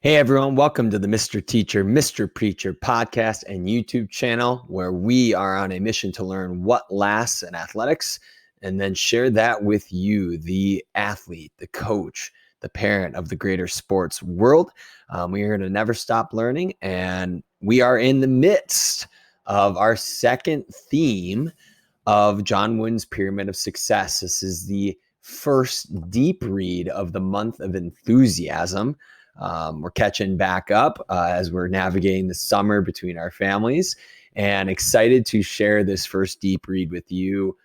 Hey everyone, welcome to the Mr. Teacher, Mr. Preacher podcast and YouTube channel, where we are on a mission to learn what lasts in athletics and then share that with you, the athlete, the coach, the parent of the greater sports world. We are going to never stop learning, and we are in the midst of our second theme of John Wooden's Pyramid of Success. This is the first deep read of the month of enthusiasm. We're catching back up as we're navigating the summer between our families, and excited to share this first deep read with you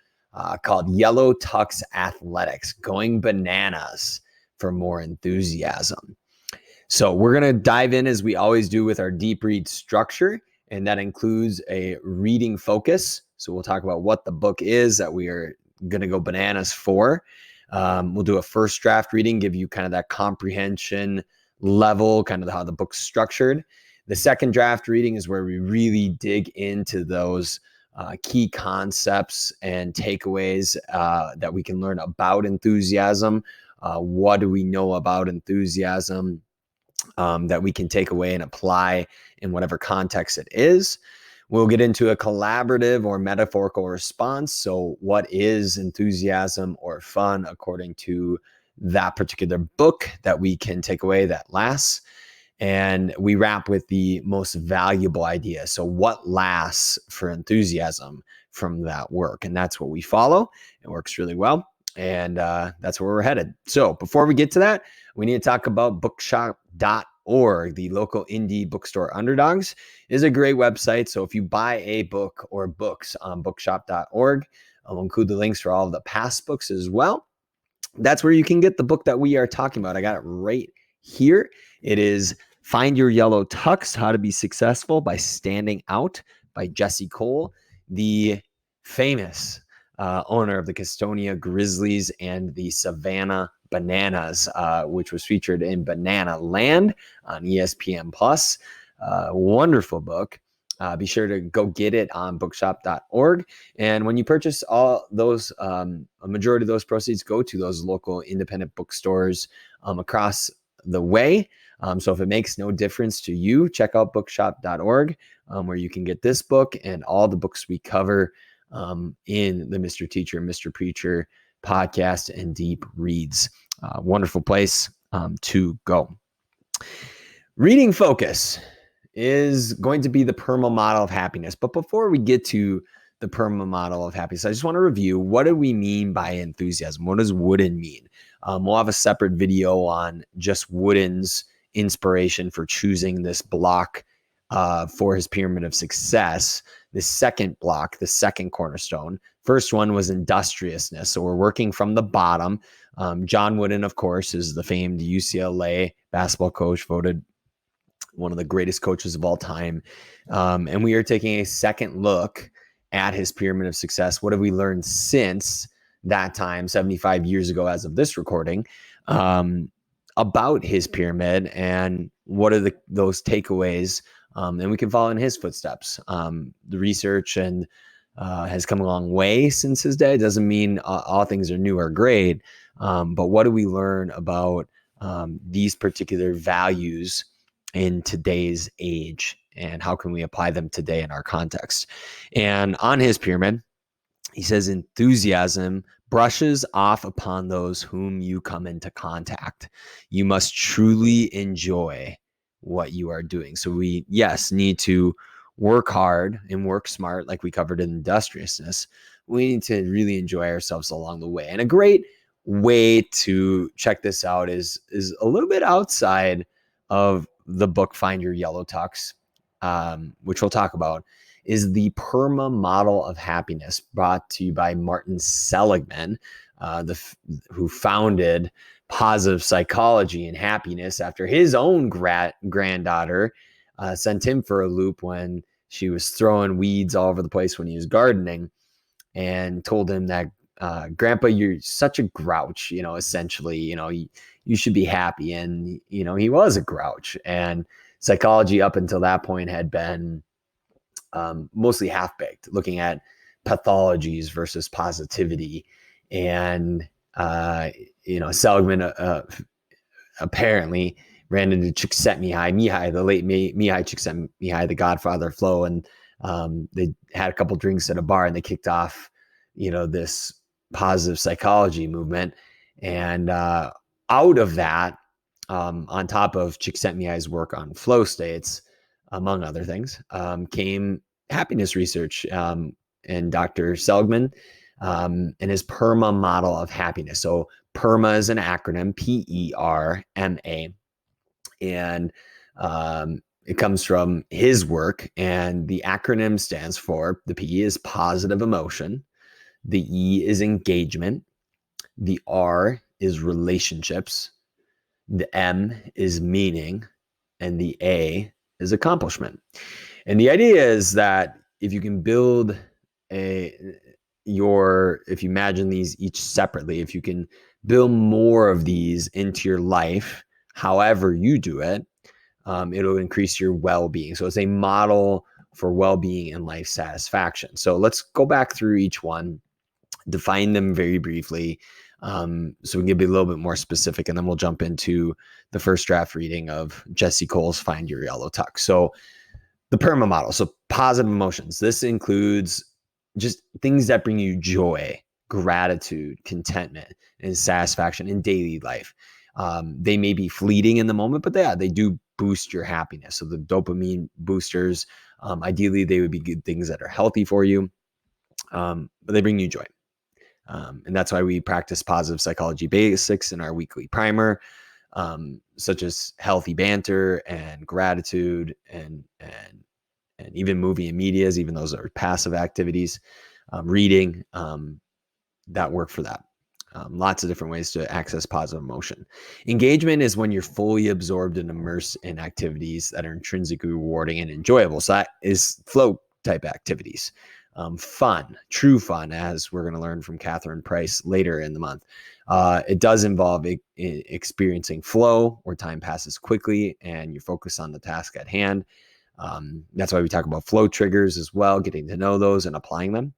called Yellow Tux Athletics, Going Bananas for More Enthusiasm. So we're going to dive in as we always do with our deep read structure, and that includes a reading focus. So we'll talk about what the book is that we are going to go bananas for. We'll do a first draft reading, give you kind of that comprehension level, kind of how the book's structured. The second draft reading is where we really dig into those key concepts and takeaways that we can learn about enthusiasm. What do we know about enthusiasm that we can take away and apply in whatever context it is? We'll get into a collaborative or metaphorical response. So what is enthusiasm or fun according to that particular book that we can take away that lasts? And we wrap with the most valuable idea. So what lasts for enthusiasm from that work? And that's what we follow. It works really well. And that's where we're headed. So before we get to that, we need to talk about bookshop.org. The local indie bookstore Underdogs is a great website. So if you buy a book or books on bookshop.org, I'll include the links for all of the past books as well. That's where you can get the book that we are talking about. I got it right here. It is Find Your Yellow Tux, How to Be Successful by Standing Out by Jesse Cole, the famous owner of the Gastonia Grizzlies and the Savannah Bananas, which was featured in Bananaland on ESPN+. Wonderful book. Be sure to go get it on bookshop.org. And when you purchase all those, a majority of those proceeds go to those local independent bookstores across the way. So if it makes no difference to you, check out bookshop.org, where you can get this book and all the books we cover in the Mr. Teacher, Mr. Preacher podcast and deep reads. Wonderful place to go. Reading focus is going to be the PERMA model of happiness. But before we get to the PERMA model of happiness, I just want to review, what do we mean by enthusiasm? What does Wooden mean? We'll have a separate video on just Wooden's inspiration for choosing this block for his Pyramid of Success. The second block, the second cornerstone. First one was industriousness. So we're working from the bottom. John Wooden, of course, is the famed UCLA basketball coach, voted one of the greatest coaches of all time. And we are taking a second look at his Pyramid of Success. What have we learned since that time, 75 years ago as of this recording, about his pyramid, and what are those takeaways? And we can follow in his footsteps. The research and has come a long way since his day. It doesn't mean all things are new or great, but what do we learn about these particular values in today's age, and how can we apply them today in our context? And on his pyramid, he says enthusiasm brushes off upon those whom you come into contact. You must truly enjoy what you are doing. So we, yes, need to work hard and work smart, like we covered in industriousness. We need to really enjoy ourselves along the way. And a great way to check this out is a little bit outside of the book Find Your Yellow Tux, which we'll talk about, is the PERMA model of happiness, brought to you by Martin Seligman, who founded positive psychology and happiness after his own granddaughter sent him for a loop when she was throwing weeds all over the place when he was gardening, and told him that, Grandpa, you're such a grouch, essentially, you should be happy. And, he was a grouch. And psychology up until that point had been mostly half-baked, looking at pathologies versus positivity. And, Seligman apparently ran into Csikszentmihalyi, the late Mihai Csikszentmihalyi, the godfather of flow. And they had a couple drinks at a bar and they kicked off, this positive psychology movement. And out of that, on top of Csikszentmihalyi's work on flow states, among other things, came happiness research, and Dr. Seligman and his PERMA model of happiness. So PERMA is an acronym, PERMA, and it comes from his work. And the acronym stands for, the P is positive emotion, the E is engagement, the R is relationships, the M is meaning, and the A is accomplishment. And the idea is that if you can build if you imagine these each separately, if you can build more of these into your life, however you do it, it'll increase your well-being. So it's a model for well-being and life satisfaction. So let's go back through each one, define them very briefly, so we can be a little bit more specific, and then we'll jump into the first draft reading of Jesse Cole's Find Your Yellow Tux. So the PERMA model, so positive emotions. This includes just things that bring you joy, gratitude, contentment, and satisfaction in daily life. They may be fleeting in the moment, but they do boost your happiness. So the dopamine boosters, ideally they would be good things that are healthy for you, but they bring you joy. And that's why we practice positive psychology basics in our weekly primer, such as healthy banter and gratitude and even movie and medias, even those are passive activities, reading, that work for that. Lots of different ways to access positive emotion. Engagement is when you're fully absorbed and immersed in activities that are intrinsically rewarding and enjoyable. So that is flow type activities. Fun, true fun, as we're going to learn from Catherine Price later in the month. It does involve experiencing flow, where time passes quickly and you're focused on the task at hand. That's why we talk about flow triggers as well, getting to know those and applying them.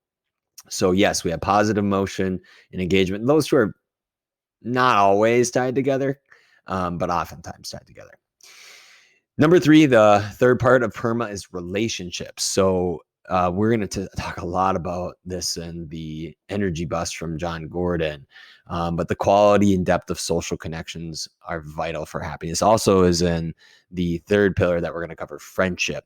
So yes, we have positive emotion and engagement. Those two are not always tied together, but oftentimes tied together. Number 3, the third part of PERMA is relationships. So we're going to talk a lot about this in the energy bust from John Gordon, but the quality and depth of social connections are vital for happiness. Also is in the third pillar that we're going to cover, friendship.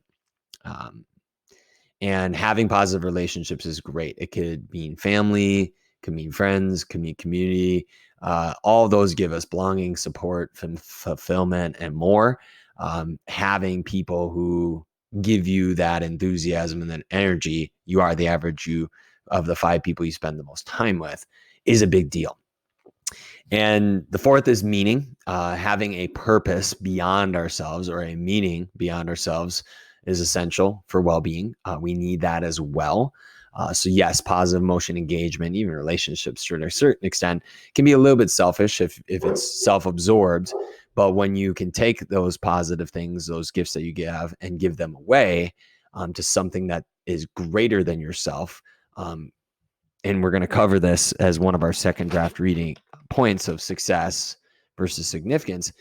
And having positive relationships is great. It could mean family, could mean friends, could mean community. All of those give us belonging, support, fulfillment, and more. Having people who give you that enthusiasm and that energy, you are the average of the 5 people you spend the most time with, is a big deal. And the fourth is meaning. Having a purpose beyond ourselves, or a meaning beyond ourselves, is essential for well-being. We need that as well. So yes, positive emotion, engagement, even relationships to a certain extent can be a little bit selfish if it's self-absorbed. But when you can take those positive things, those gifts that you give, and give them away to something that is greater than yourself, and we're going to cover this as one of our second draft reading points of success versus significance,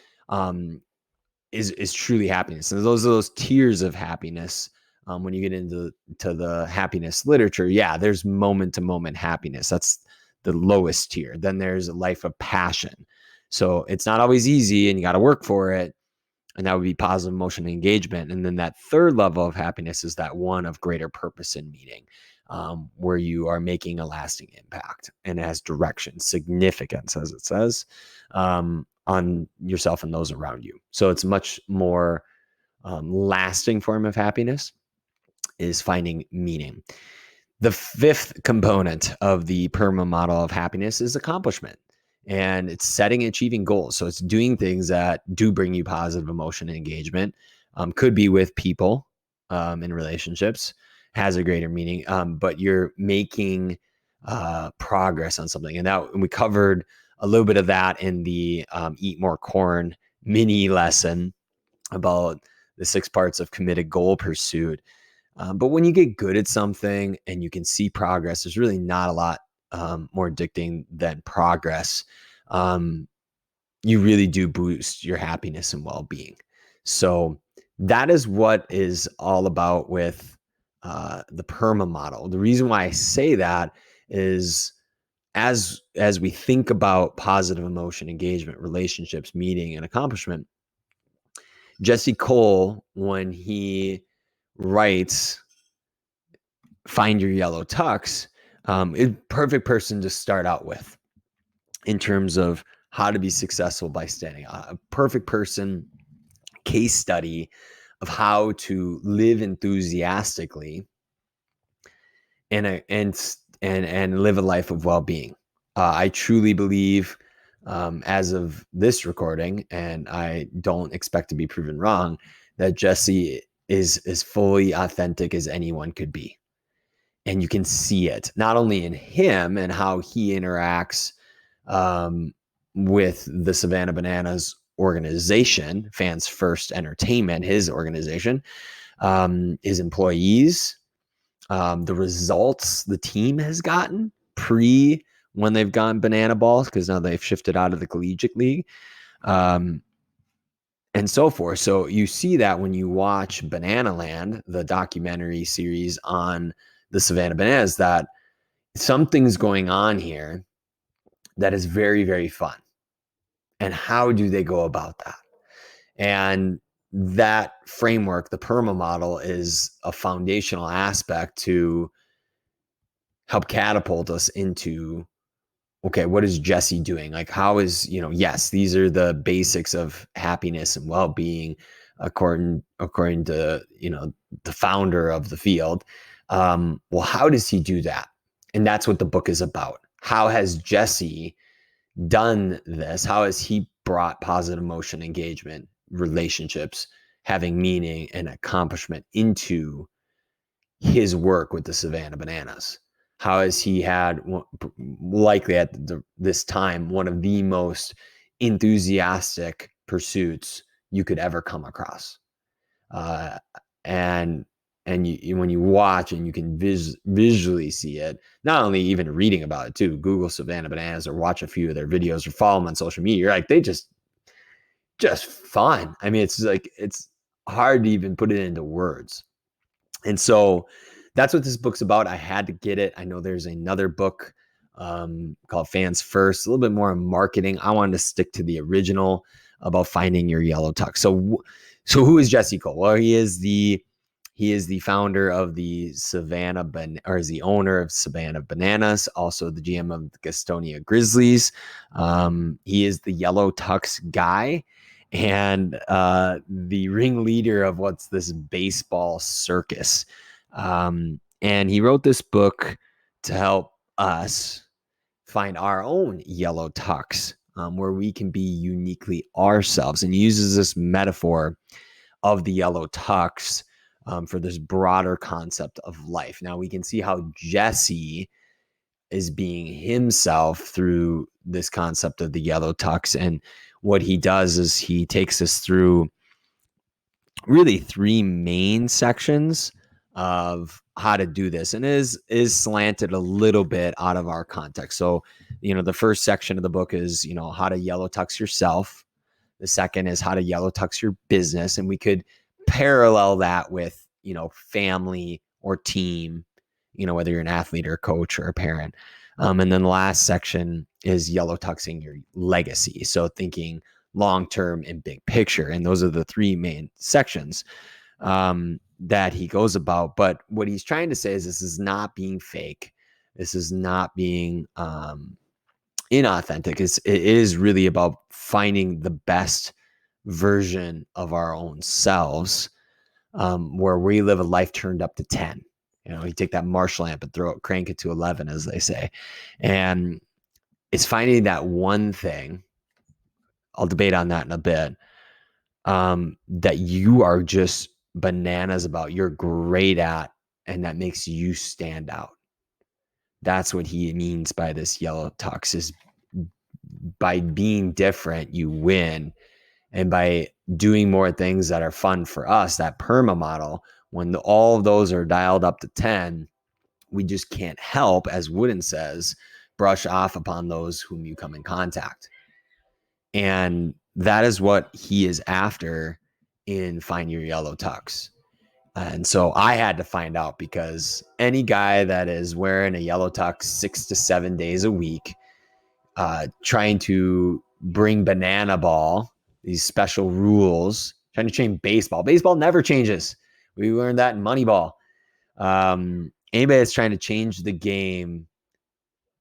is truly happiness. And those are those tiers of happiness. When you get into the happiness literature, there's moment to moment happiness. That's the lowest tier. Then there's a life of passion. So it's not always easy and you got to work for it. And that would be positive emotion and engagement. And then that third level of happiness is that one of greater purpose and meaning, where you are making a lasting impact and it has direction, significance, as it says, on yourself and those around you. So it's much more lasting form of happiness is finding meaning. The fifth component of the PERMA model of happiness is accomplishment. And it's setting and achieving goals. So it's doing things that do bring you positive emotion and engagement. Could be with people in relationships, has a greater meaning, but you're making progress on something. And we covered a little bit of that in the Eat More Corn mini lesson about the 6 parts of committed goal pursuit. But when you get good at something and you can see progress, there's really not a lot more addicting than progress. you really do boost your happiness and well-being. So that is what is all about with the PERMA model. The reason why I say that is as we think about positive emotion, engagement, relationships, meaning, and accomplishment, Jesse Cole, when he writes Find Your Yellow Tux, is perfect person to start out with in terms of how to be successful by standing out. A perfect person, case study of how to live enthusiastically and live a life of well-being. I truly believe, as of this recording, and I don't expect to be proven wrong, that Jesse is as fully authentic as anyone could be. And you can see it not only in him and how he interacts with the Savannah Bananas organization, Fans First Entertainment, his organization, his employees, the results the team has gotten when they've gone banana balls, because now they've shifted out of the collegiate league, and so forth. So you see that when you watch Bananaland, the documentary series on the Savannah Bananas, that something's going on here that is very, very fun. And how do they go about that? And that framework, the PERMA model, is a foundational aspect to help catapult us into, okay, what is Jesse doing? Like, how is, yes, these are the basics of happiness and well-being according to, the founder of the field. Well, how does he do that? And that's what the book is about. How has Jesse done this? How has he brought positive emotion, engagement, relationships, having meaning and accomplishment into his work with the Savannah Bananas? How has he had, likely at this time, one of the most enthusiastic pursuits you could ever come across? And when you watch and you can visually see it, not only even reading about it too, Google Savannah Bananas or watch a few of their videos or follow them on social media. You're like, they just fun. I mean, it's hard to even put it into words. And so that's what this book's about. I had to get it. I know there's another book called Fans First, a little bit more marketing. I wanted to stick to the original about finding your yellow tux. So who is Jesse Cole? Well, he is the founder of the or is the owner of Savannah Bananas, also the GM of the Gastonia Grizzlies. He is the yellow tux guy and the ringleader of what's this baseball circus. And he wrote this book to help us find our own yellow tux, where we can be uniquely ourselves, and he uses this metaphor of the yellow tux for this broader concept of life. Now we can see how Jesse is being himself through this concept of the yellow tux. And what he does is he takes us through really three main sections of how to do this, and is slanted a little bit out of our context. So, the first section of the book is, how to yellow tux yourself. The second is how to yellow tux your business. And we could parallel that with, family or team, whether you're an athlete or a coach or a parent. And then the last section is yellow tuxing your legacy. So thinking long-term and big picture. And those are the three main sections that he goes about. But what he's trying to say is this is not being fake. This is not being inauthentic. It is really about finding the best version of our own selves, where we live a life turned up to 10. You take that marsh lamp and crank it to 11, as they say. And it's finding that one thing, I'll debate on that in a bit, that you are just bananas about, you're great at, and that makes you stand out. That's what he means by this yellow tux, is by being different, you win. And by doing more things that are fun for us, that PERMA model, when all of those are dialed up to 10, we just can't help, as Wooden says, brush off upon those whom you come in contact. And that is what he is after in Find Your Yellow Tux. And so I had to find out, because any guy that is wearing a yellow tux 6 to 7 days a week, trying to bring banana ball, these special rules, trying to change baseball. Baseball never changes. We learned that in Moneyball. Anybody that's trying to change the game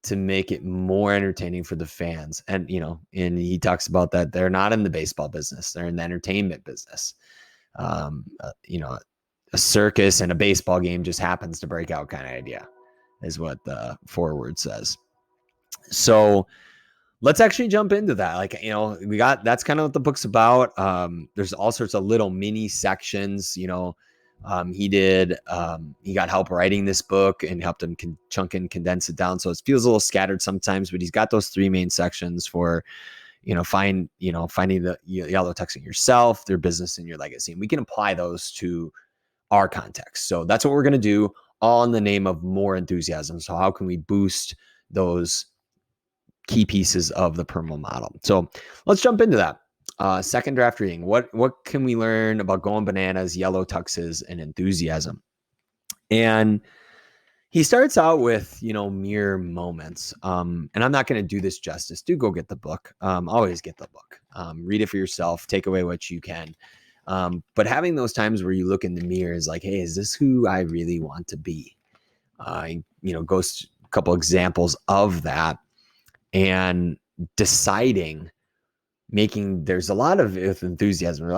to make it more entertaining for the fans. And, and he talks about that they're not in the baseball business. They're in the entertainment business. A circus and a baseball game just happens to break out kind of idea is what the foreword says. So let's actually jump into that. That's kind of what the book's about. There's all sorts of little mini sections, he got help writing this book and helped him chunk and condense it down. So it feels a little scattered sometimes, but he's got those 3 main sections for, finding the yellow tuxing yourself, their business, and your legacy. And we can apply those to our context. So that's what we're going to do, all in the name of more enthusiasm. So how can we boost those key pieces of the PERMA model? So let's jump into that. Second draft reading. What can we learn about going bananas, yellow tuxes, and enthusiasm? And he starts out with, mere moments. And I'm not going to do this justice. Do go get the book. Always get the book. Read it for yourself. Take away what you can. But having those times where you look in the mirror is like, hey, is this who I really want to be? Goes a couple examples of that, and deciding, there's a lot of enthusiasm, a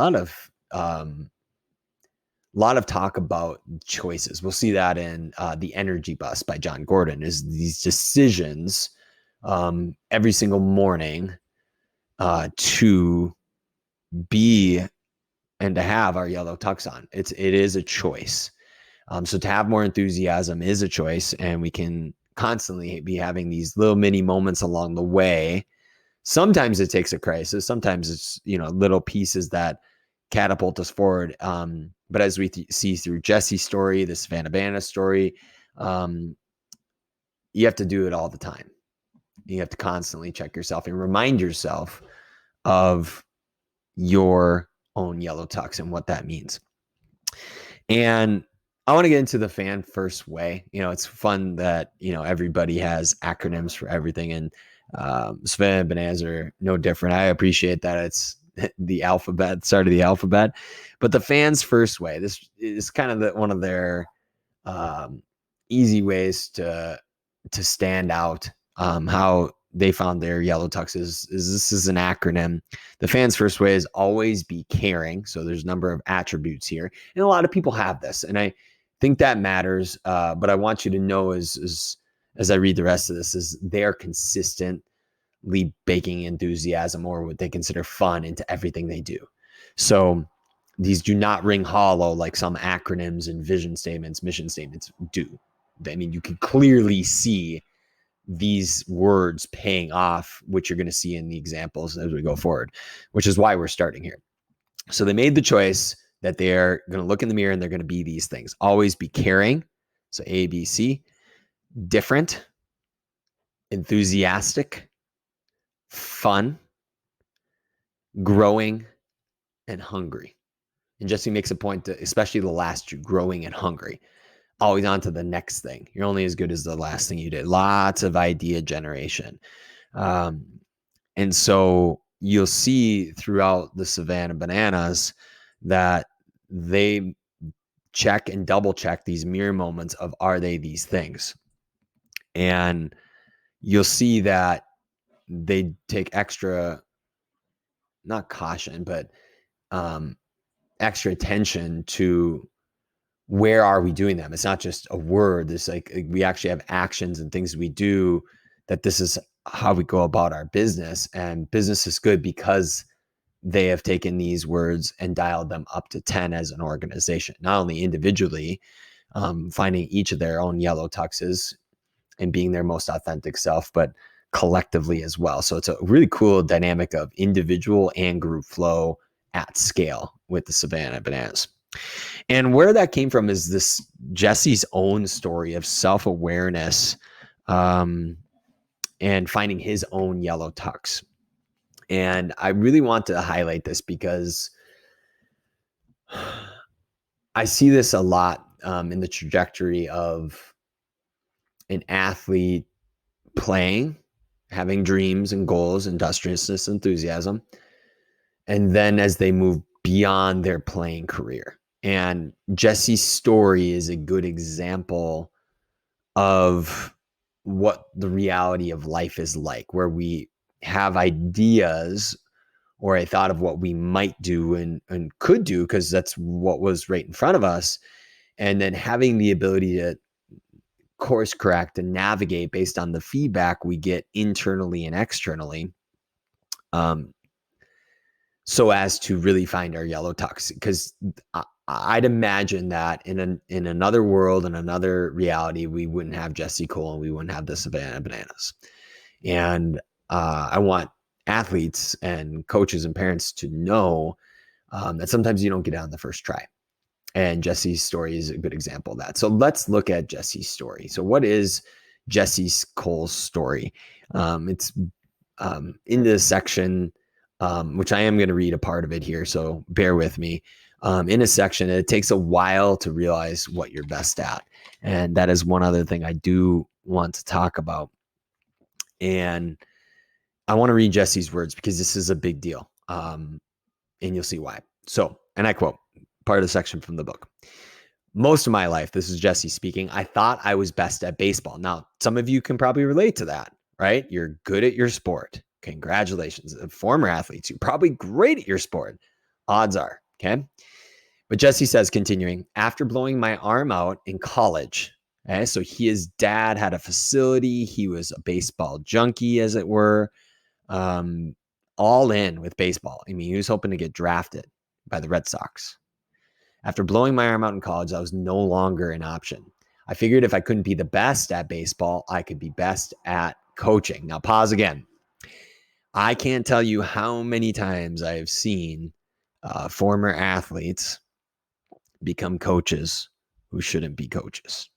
lot of talk about choices. We'll see that in The Energy Bus by John Gordon, is these decisions every single morning to be and to have our yellow tux on. It is a choice. So to have more enthusiasm is a choice, and we can constantly be having these little mini moments along the way. Sometimes it takes a crisis. Sometimes it's, little pieces that catapult us forward. But as we see through Jesse's story, the Savannah Bananas story, you have to do it all the time. You have to constantly check yourself and remind yourself of your own yellow tux and what that means. And I want to get into the fan first way. It's fun that, everybody has acronyms for everything, and Savannah Bananas are no different. I appreciate that it's the alphabet, start of the alphabet, but the fans first way, this is kind of one of their easy ways to stand out. How they found their yellow tux is this is an acronym. The fans first way is always be caring. So there's a number of attributes here, and a lot of people have this, and I think that matters. But I want you to know as I read the rest of this, is they're consistently baking enthusiasm, or what they consider fun, into everything they do. So these do not ring hollow like some acronyms and vision statements, mission statements do. I mean, you can clearly see these words paying off, which you're going to see in the examples as we go forward, which is why we're starting here. So they made the choice that they're going to look in the mirror and they're going to be these things. Always be caring. So A, B, C. Different, enthusiastic, fun, growing, and hungry. And Jesse makes a point to, especially the last two, growing and hungry. Always on to the next thing. You're only as good as the last thing you did. Lots of idea generation. And so you'll see throughout the Savannah Bananas that they check and double check these mirror moments of, are they these things? And you'll see that they take extra, not caution, but extra attention to, where are we doing them? It's not just a word. It's like we actually have actions and things we do, that this is how we go about our business. And business is good because they have taken these words and dialed them up to 10 as an organization, not only individually, finding each of their own yellow tuxes and being their most authentic self, but collectively as well. So it's a really cool dynamic of individual and group flow at scale with the Savannah Bananas. And where that came from is this Jesse's own story of self-awareness and finding his own yellow tux. And I really want to highlight this because I see this a lot in the trajectory of an athlete playing, having dreams and goals, industriousness, enthusiasm, and then as they move beyond their playing career. And Jesse's story is a good example of what the reality of life is like, where we have ideas or a thought of what we might do and could do because that's what was right in front of us. And then having the ability to course correct and navigate based on the feedback we get internally and externally, so as to really find our yellow tux. Because I'd imagine that in another world, in another reality, we wouldn't have Jesse Cole and we wouldn't have the Savannah Bananas. And I want athletes and coaches and parents to know that sometimes you don't get it on the first try. And Jesse's story is a good example of that. So let's look at Jesse's story. So what is Jesse Cole's story? It's in this section, which I am going to read a part of it here, so bear with me. In a section, it takes a while to realize what you're best at. And that is one other thing I do want to talk about. And I want to read Jesse's words because this is a big deal. And you'll see why. So, and I quote part of the section from the book. Most of my life, this is Jesse speaking, I thought I was best at baseball. Now, some of you can probably relate to that, right? You're good at your sport. Congratulations. Former athletes, you're probably great at your sport. Odds are, okay? But Jesse says, continuing, after blowing my arm out in college, okay, so his dad had a facility. He was a baseball junkie, as it were, all in with baseball. I mean, he was hoping to get drafted by the Red Sox. After blowing my arm out in college, I was no longer an option. I figured if I couldn't be the best at baseball, I could be best at coaching. Now, pause again. I can't tell you how many times I have seen former athletes become coaches who shouldn't be coaches.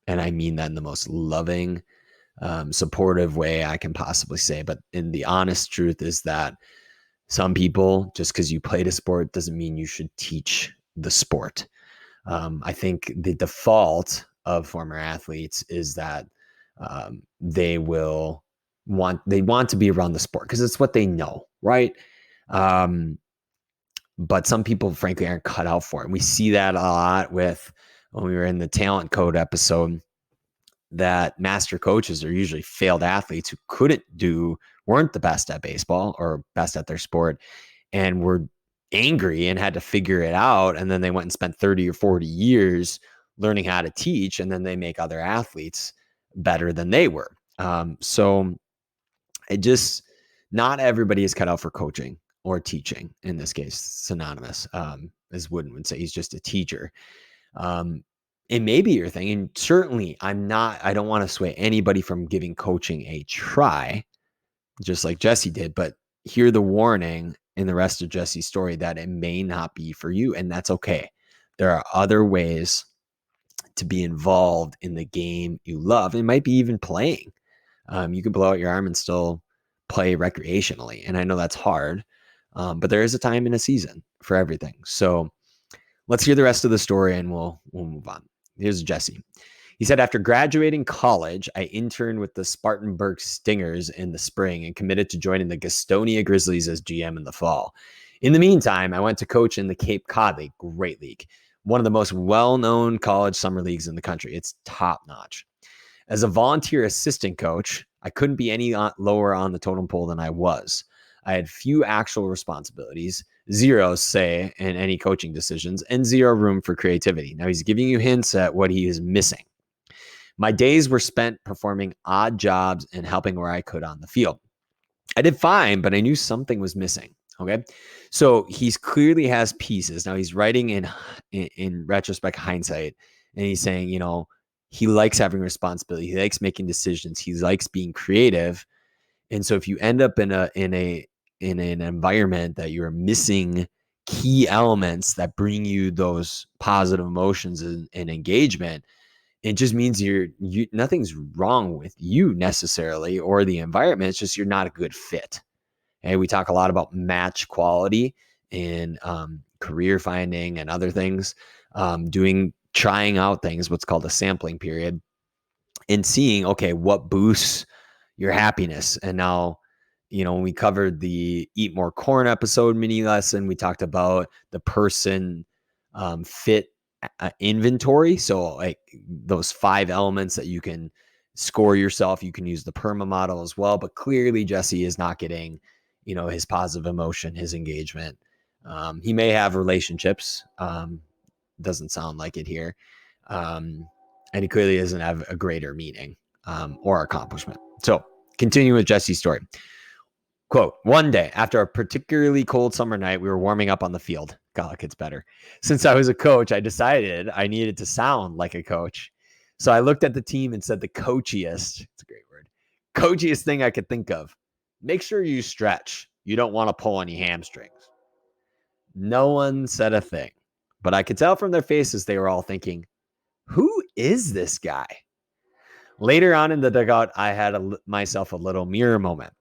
And I mean that in the most loving, supportive way I can possibly say. But in the honest truth is that some people, just because you played a sport doesn't mean you should teach the sport. I think the default of former athletes is that they want to be around the sport because it's what they know, right? But some people, frankly, aren't cut out for it. And we see that a lot with when we were in the talent code episode, that master coaches are usually failed athletes who weren't the best at baseball or best at their sport and were angry and had to figure it out. And then they went and spent 30 or 40 years learning how to teach. And then they make other athletes better than they were. So not everybody is cut out for coaching or teaching. In this case, synonymous, as Wooden would say, he's just a teacher. It may be your thing. And certainly I don't want to sway anybody from giving coaching a try, just like Jesse did, but hear the warning in the rest of Jesse's story that it may not be for you. And that's okay. There are other ways to be involved in the game you love. It might be even playing. You can blow out your arm and still play recreationally. And I know that's hard, but there is a time and a season for everything. So let's hear the rest of the story and we'll move on. Here's Jesse. He said, after graduating college, I interned with the Spartanburg Stingers in the spring and committed to joining the Gastonia Grizzlies as GM in the fall. In the meantime, I went to coach in the Cape Cod League, great league, one of the most well-known college summer leagues in the country. It's top-notch. As a volunteer assistant coach, I couldn't be any lower on the totem pole than I was. I had few actual responsibilities, zero say in any coaching decisions, and zero room for creativity. Now he's giving you hints at what he is missing. My days were spent performing odd jobs and helping where I could on the field. I did fine, but I knew something was missing. Okay. So he's clearly has pieces. Now he's writing in retrospect, hindsight, and he's saying, he likes having responsibility. He likes making decisions. He likes being creative. And so if you end up in an environment that you're missing key elements that bring you those positive emotions and engagement, it just means nothing's wrong with you necessarily or the environment. It's just you're not a good fit. Hey, we talk a lot about match quality in career finding and other things, trying out things, what's called a sampling period, and seeing, okay, what boosts your happiness. And now, when we covered the Eat More Corn episode mini lesson, we talked about the person fit inventory. So like those 5 elements that you can score yourself. You can use the PERMA model as well, but clearly Jesse is not getting, his positive emotion, his engagement. He may have relationships. Doesn't sound like it here. And he clearly doesn't have a greater meaning or accomplishment. So continue with Jesse's story. Quote, one day after a particularly cold summer night, we were warming up on the field. God, it gets better. Since I was a coach, I decided I needed to sound like a coach. So I looked at the team and said the coachiest, it's a great word, coachiest thing I could think of. Make sure you stretch. You don't want to pull any hamstrings. No one said a thing, but I could tell from their faces they were all thinking, who is this guy? Later on in the dugout, I had myself a little mirror moment.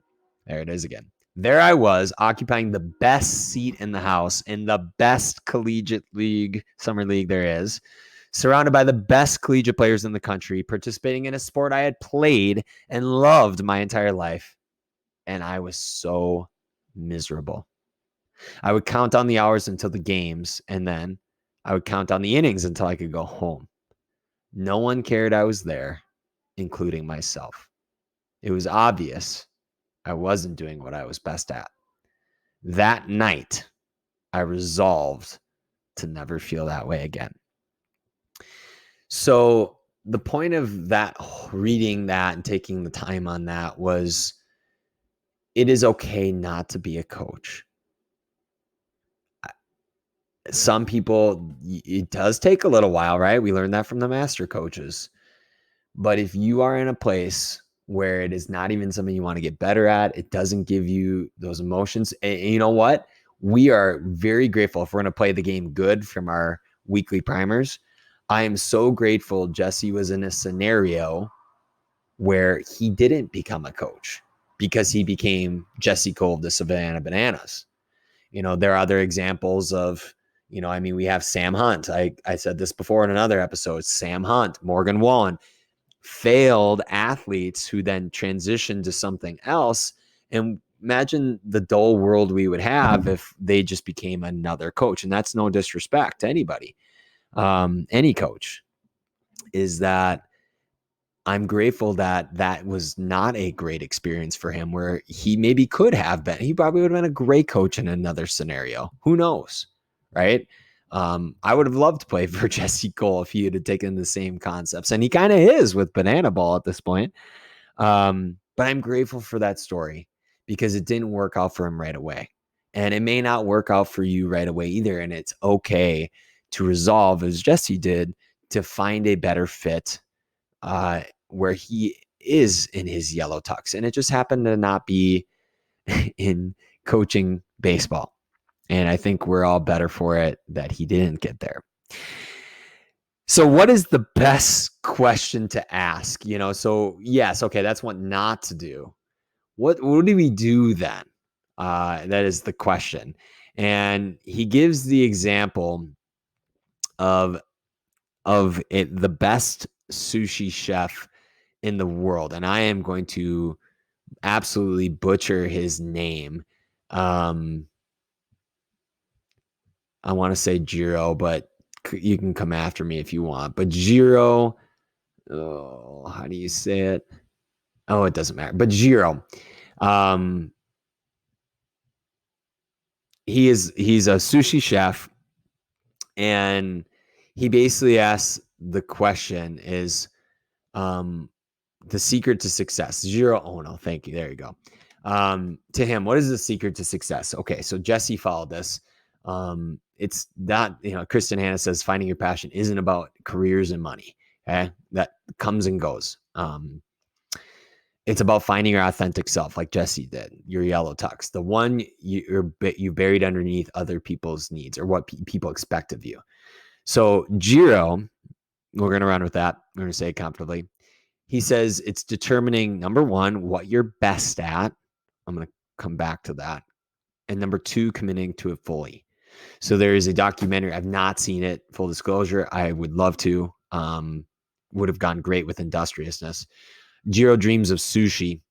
There it is again. There I was, occupying the best seat in the house in the best collegiate league, summer league there is, surrounded by the best collegiate players in the country, participating in a sport I had played and loved my entire life. And I was so miserable. I would count on the hours until the games, and then I would count on the innings until I could go home. No one cared I was there, including myself. It was obvious I wasn't doing what I was best at. That night, I resolved to never feel that way again. So the point of that, reading that and taking the time on that, was it is okay not to be a coach. Some people, it does take a little while, right? We learned that from the master coaches. But if you are in a place where it is not even something you want to get better at, it doesn't give you those emotions. And you know what? We are very grateful if we're going to play the game good from our weekly primers. I am so grateful Jesse was in a scenario where he didn't become a coach because he became Jesse Cole of the Savannah Bananas. There are other examples of, we have Sam Hunt. I said this before in another episode. Sam Hunt, Morgan Wallen, failed athletes who then transitioned to something else. And imagine the dull world we would have if they just became another coach. And that's no disrespect to anybody. Any coach, is that I'm grateful that that was not a great experience for him, where he maybe could have been. He probably would have been a great coach in another scenario. Who knows? Right? I would have loved to play for Jesse Cole if he had taken the same concepts. And he kind of is with banana ball at this point. But I'm grateful for that story because it didn't work out for him right away. And it may not work out for you right away either. And it's okay to resolve, as Jesse did, to find a better fit where he is in his yellow tux. And it just happened to not be in coaching baseball. And I think we're all better for it that he didn't get there. So what is the best question to ask? So yes, okay, that's what not to do. What do we do then? That is the question. And he gives the example of the best sushi chef in the world. And I am going to absolutely butcher his name. I want to say Jiro, but you can come after me if you want. But Jiro, how do you say it? Oh, it doesn't matter. But Jiro, he's a sushi chef, and he basically asks the question is, the secret to success. Jiro Ono, thank you. There you go. To him, what is the secret to success? Okay, so Jesse followed this. It's not, Kristen Hanna says finding your passion isn't about careers and money. Okay, that comes and goes. It's about finding your authentic self, like Jesse did, your yellow tux, the one you buried underneath other people's needs or what people expect of you. So Jiro, we're going to run with that. We're going to say it comfortably. He says it's determining, number one, what you're best at. I'm going to come back to that. And number 2, committing to it fully. So there is a documentary. I've not seen it. Full disclosure, I would love to. Would have gone great with Industriousness. Jiro dreams of sushi.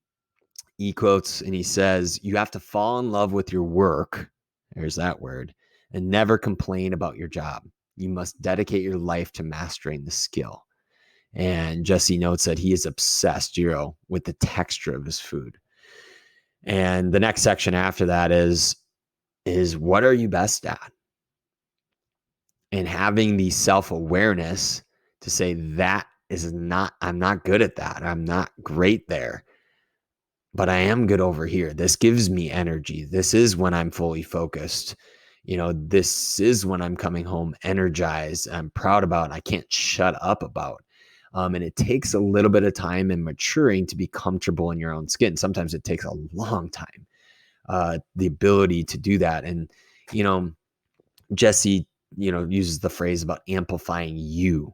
He quotes and he says, "You have to fall in love with your work." There's that word. "And never complain about your job. You must dedicate your life to mastering the skill." And Jesse notes that he is obsessed, Jiro, with the texture of his food. And the next section after that is what are you best at? And having the self-awareness to say I'm not good at that. I'm not great there, but I am good over here. This gives me energy. This is when I'm fully focused. This is when I'm coming home energized. I'm proud about, I can't shut up about. And it takes a little bit of time and maturing to be comfortable in your own skin. Sometimes it takes a long time, the ability to do that. And, Jesse, uses the phrase about amplifying you.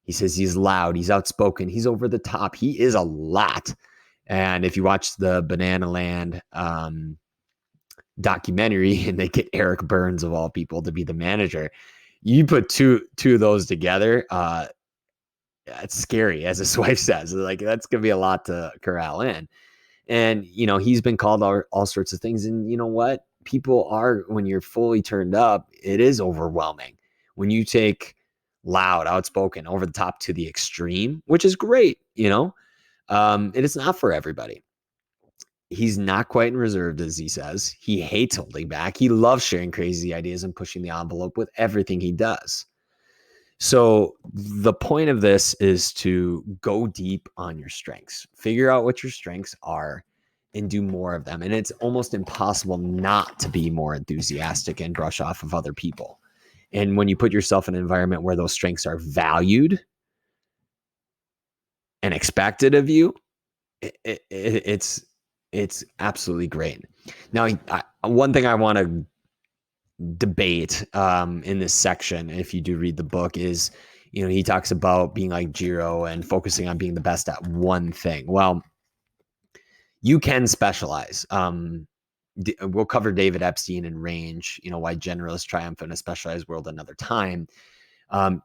He says he's loud, he's outspoken, he's over the top. He is a lot. And if you watch the Bananaland documentary and they get Eric Burns of all people to be the manager, you put two of those together, it's scary, as his wife says. Like, that's gonna be a lot to corral in. And he's been called all sorts of things. And you know what? People are, when you're fully turned up, it is overwhelming. When you take loud, outspoken, over the top to the extreme, which is great, and it's not for everybody. He's not quite reserved, as he says. He hates holding back. He loves sharing crazy ideas and pushing the envelope with everything he does. So the point of this is to go deep on your strengths, figure out what your strengths are, and do more of them. And it's almost impossible not to be more enthusiastic and brush off of other people. And when you put yourself in an environment where those strengths are valued and expected of you, it's absolutely great. Now, one thing I want to debate in this section, if you do read the book, is he talks about being like Jiro and focusing on being the best at one thing. Well, you can specialize. We'll cover David Epstein and range, why generalists triumph in a specialized world another time.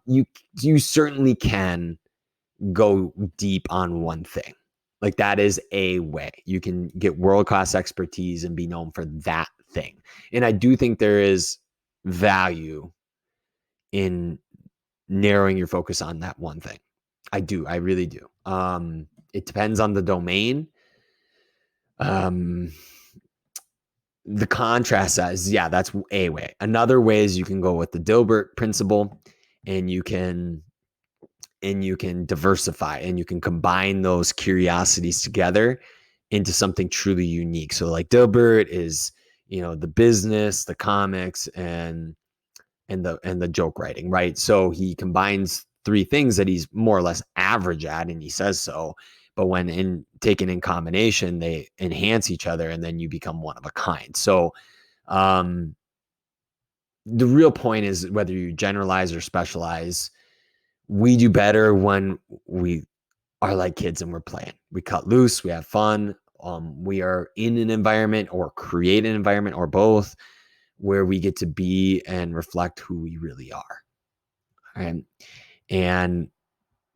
You certainly can go deep on one thing. Like, that is a way you can get world-class expertise and be known for that thing. And I do think there is value in narrowing your focus on that one thing. I really do. It depends on the domain. The contrast says, that's a way. Another way is you can go with the Dilbert principle, and you can diversify, and you can combine those curiosities together into something truly unique. So like Dilbert is, the business, the comics, and the joke writing, right? So he combines 3 things that he's more or less average at, and he says so. But when taken in combination, they enhance each other, and then you become one of a kind. So the real point is, whether you generalize or specialize, we do better when we are like kids and we're playing. We cut loose, we have fun. We are in an environment, or create an environment, or both, where we get to be and reflect who we really are. And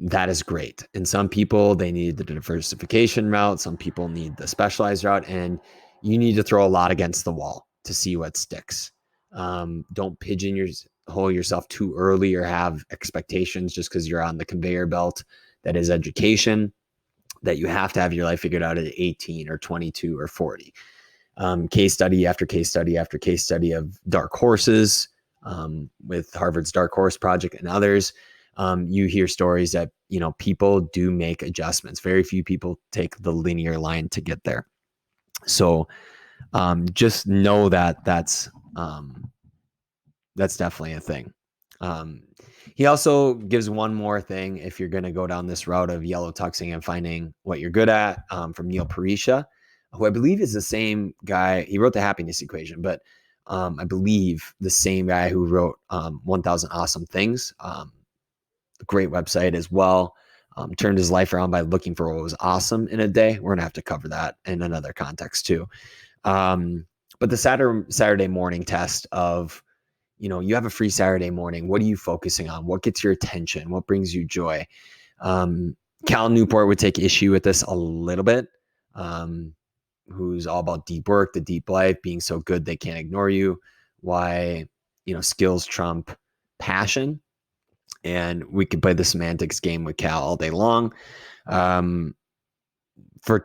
that is great. And some people, they need the diversification route. Some people need the specialized route, and you need to throw a lot against the wall to see what sticks. Don't pigeonhole yourself too early, or have expectations just because you're on the conveyor belt that is education, that you have to have your life figured out at 18 or 22 or 40. Case study after case study after case study of dark horses, with Harvard's Dark Horse Project and others. You hear stories that, people do make adjustments. Very few people take the linear line to get there. So just know that that's definitely a thing. He also gives one more thing, if you're going to go down this route of yellow tuxing and finding what you're good at, from Neil Parisha, who I believe is the same guy. He wrote the Happiness Equation, but I believe the same guy who wrote 1,000 Awesome Things, a great website as well. Turned his life around by looking for what was awesome in a day. We're going to have to cover that in another context too. But the Saturday morning test of, you have a free Saturday morning. What are you focusing on? What gets your attention? What brings you joy? Cal Newport would take issue with this a little bit, who's all about deep work, the deep life, being so good they can't ignore you. Why, skills trump passion. And we could play the semantics game with Cal all day long. For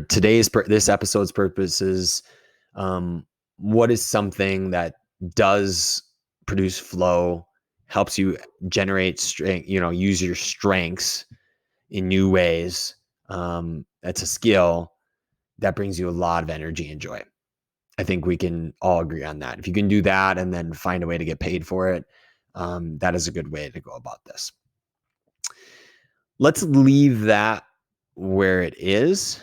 today's this episode's purposes, what is something that does produce flow, helps you generate strength, use your strengths in new ways? That's a skill that brings you a lot of energy and joy. I think we can all agree on that. If you can do that and then find a way to get paid for it, that is a good way to go about this. Let's leave that where it is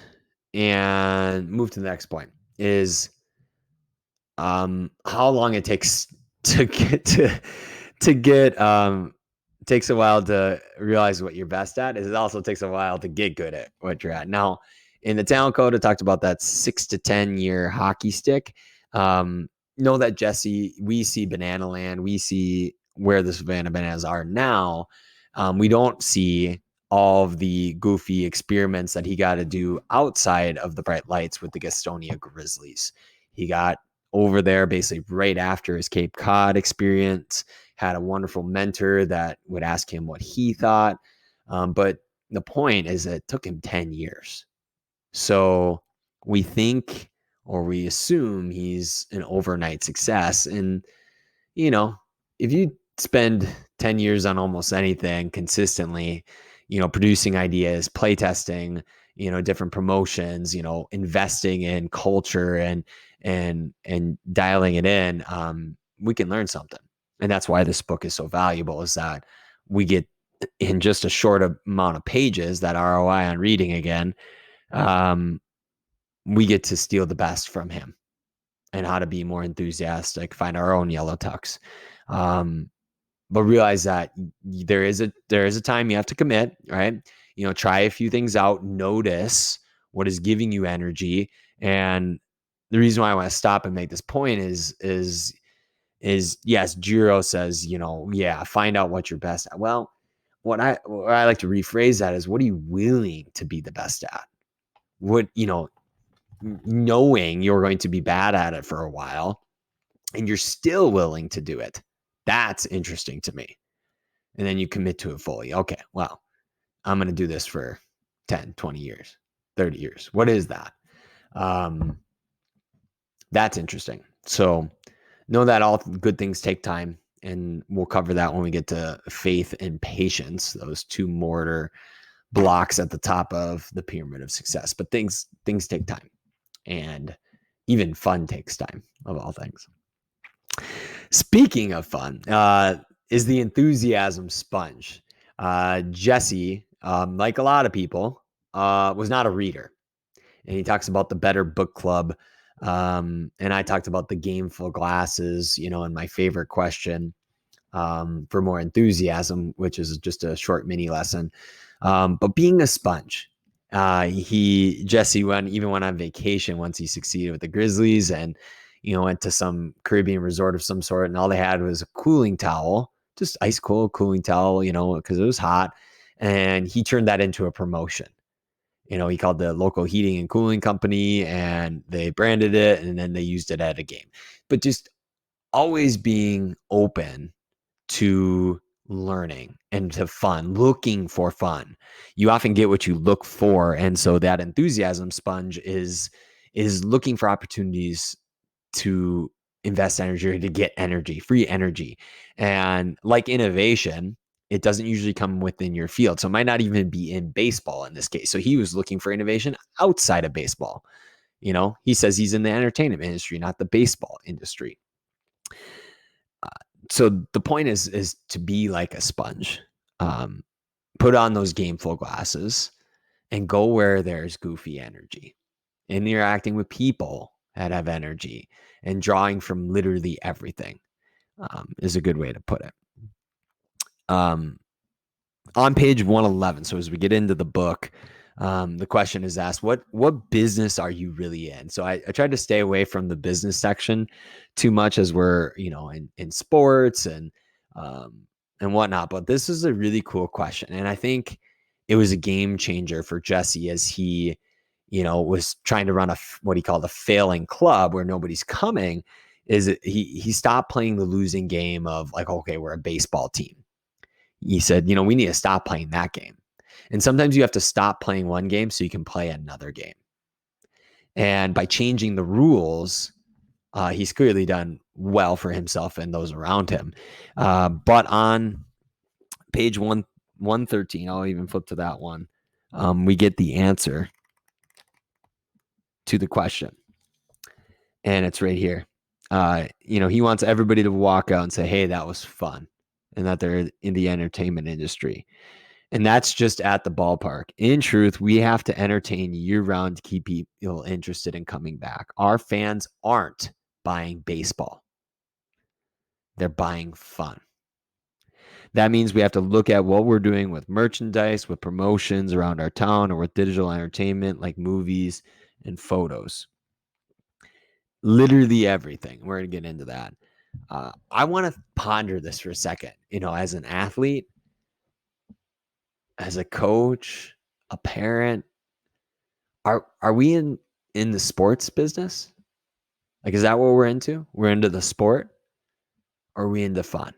and move to the next point. Is how long it takes to get takes a while to realize what you're best at. It also takes a while to get good at what you're at. Now, in the talent code, it talked about that 6 to 10 year hockey stick. Know that, Jesse, we see Bananaland, we see where the Savannah Bananas are now. We don't see all of the goofy experiments that he got to do outside of the bright lights with the Gastonia Grizzlies. He got over there basically right after his Cape Cod experience, had a wonderful mentor that would ask him what he thought. But the point is that it took him 10 years. So we think, or we assume, he's an overnight success. And, if you spend 10 years on almost anything consistently, producing ideas, playtesting, different promotions, investing in culture and dialing it in, we can learn something. And that's why this book is so valuable, is that we get, in just a short amount of pages, that ROI on reading again, we get to steal the best from him and how to be more enthusiastic, find our own yellow tux. But realize that there is a time you have to commit, right? Try a few things out, notice what is giving you energy. And the reason why I want to stop and make this point is yes, Jiro says, find out what you're best at. Well, what I like to rephrase that is, what are you willing to be the best at? What, knowing you're going to be bad at it for a while and you're still willing to do it. That's interesting to me. And then you commit to it fully. Okay, well, I'm going to do this for 10, 20 years, 30 years. What is that? That's interesting. So know that all good things take time, and we'll cover that when we get to faith and patience, those two mortar blocks at the top of the pyramid of success. But things take time, and even fun takes time, of all things. Speaking of fun, is the enthusiasm sponge. Jesse, like a lot of people, was not a reader. And he talks about the Better Book Club. And I talked about the Gameful Glasses, and my favorite question for more enthusiasm, which is just a short mini lesson. But being a sponge, Jesse went on vacation once he succeeded with the Grizzlies, and went to some Caribbean resort of some sort, and all they had was a cooling towel, just ice cold cooling towel, because it was hot, and he turned that into a promotion. He called the local heating and cooling company, and they branded it, and then they used it at a game. But just always being open to learning and to fun, looking for fun. You often get what you look for. And so that enthusiasm sponge is looking for opportunities to invest energy or to get energy, free energy. And like innovation, it doesn't usually come within your field. So it might not even be in baseball in this case. So he was looking for innovation outside of baseball. He says he's in the entertainment industry, not the baseball industry. So the point is to be like a sponge. Put on those gameful glasses and go where there's goofy energy. Interacting with people that have energy and drawing from literally everything is a good way to put it. On page 111, so as we get into the book, The question is asked, what business are you really in? So I tried to stay away from the business section too much, as we're, in sports and whatnot. But this is a really cool question. And I think it was a game changer for Jesse, as he, was trying to run what he called a failing club where nobody's coming. He stopped playing the losing game of like, okay, we're a baseball team. He said, we need to stop playing that game. And sometimes you have to stop playing one game so you can play another game. And by changing the rules, he's clearly done well for himself and those around him. But on page 113, I'll even flip to that one. We get the answer to the question. And it's right here. He wants everybody to walk out and say, hey, that was fun, and that they're in the entertainment industry. And that's just at the ballpark. In truth, we have to entertain year-round to keep people interested in coming back. Our fans aren't buying baseball. They're buying fun. That means we have to look at what we're doing with merchandise, with promotions around our town, or with digital entertainment like movies and photos. Literally everything. We're going to get into that. I want to ponder this for a second. As an athlete, as a coach, a parent, are we in the sports business? Like, is that what we're into? We're into the sport, or are we into fun?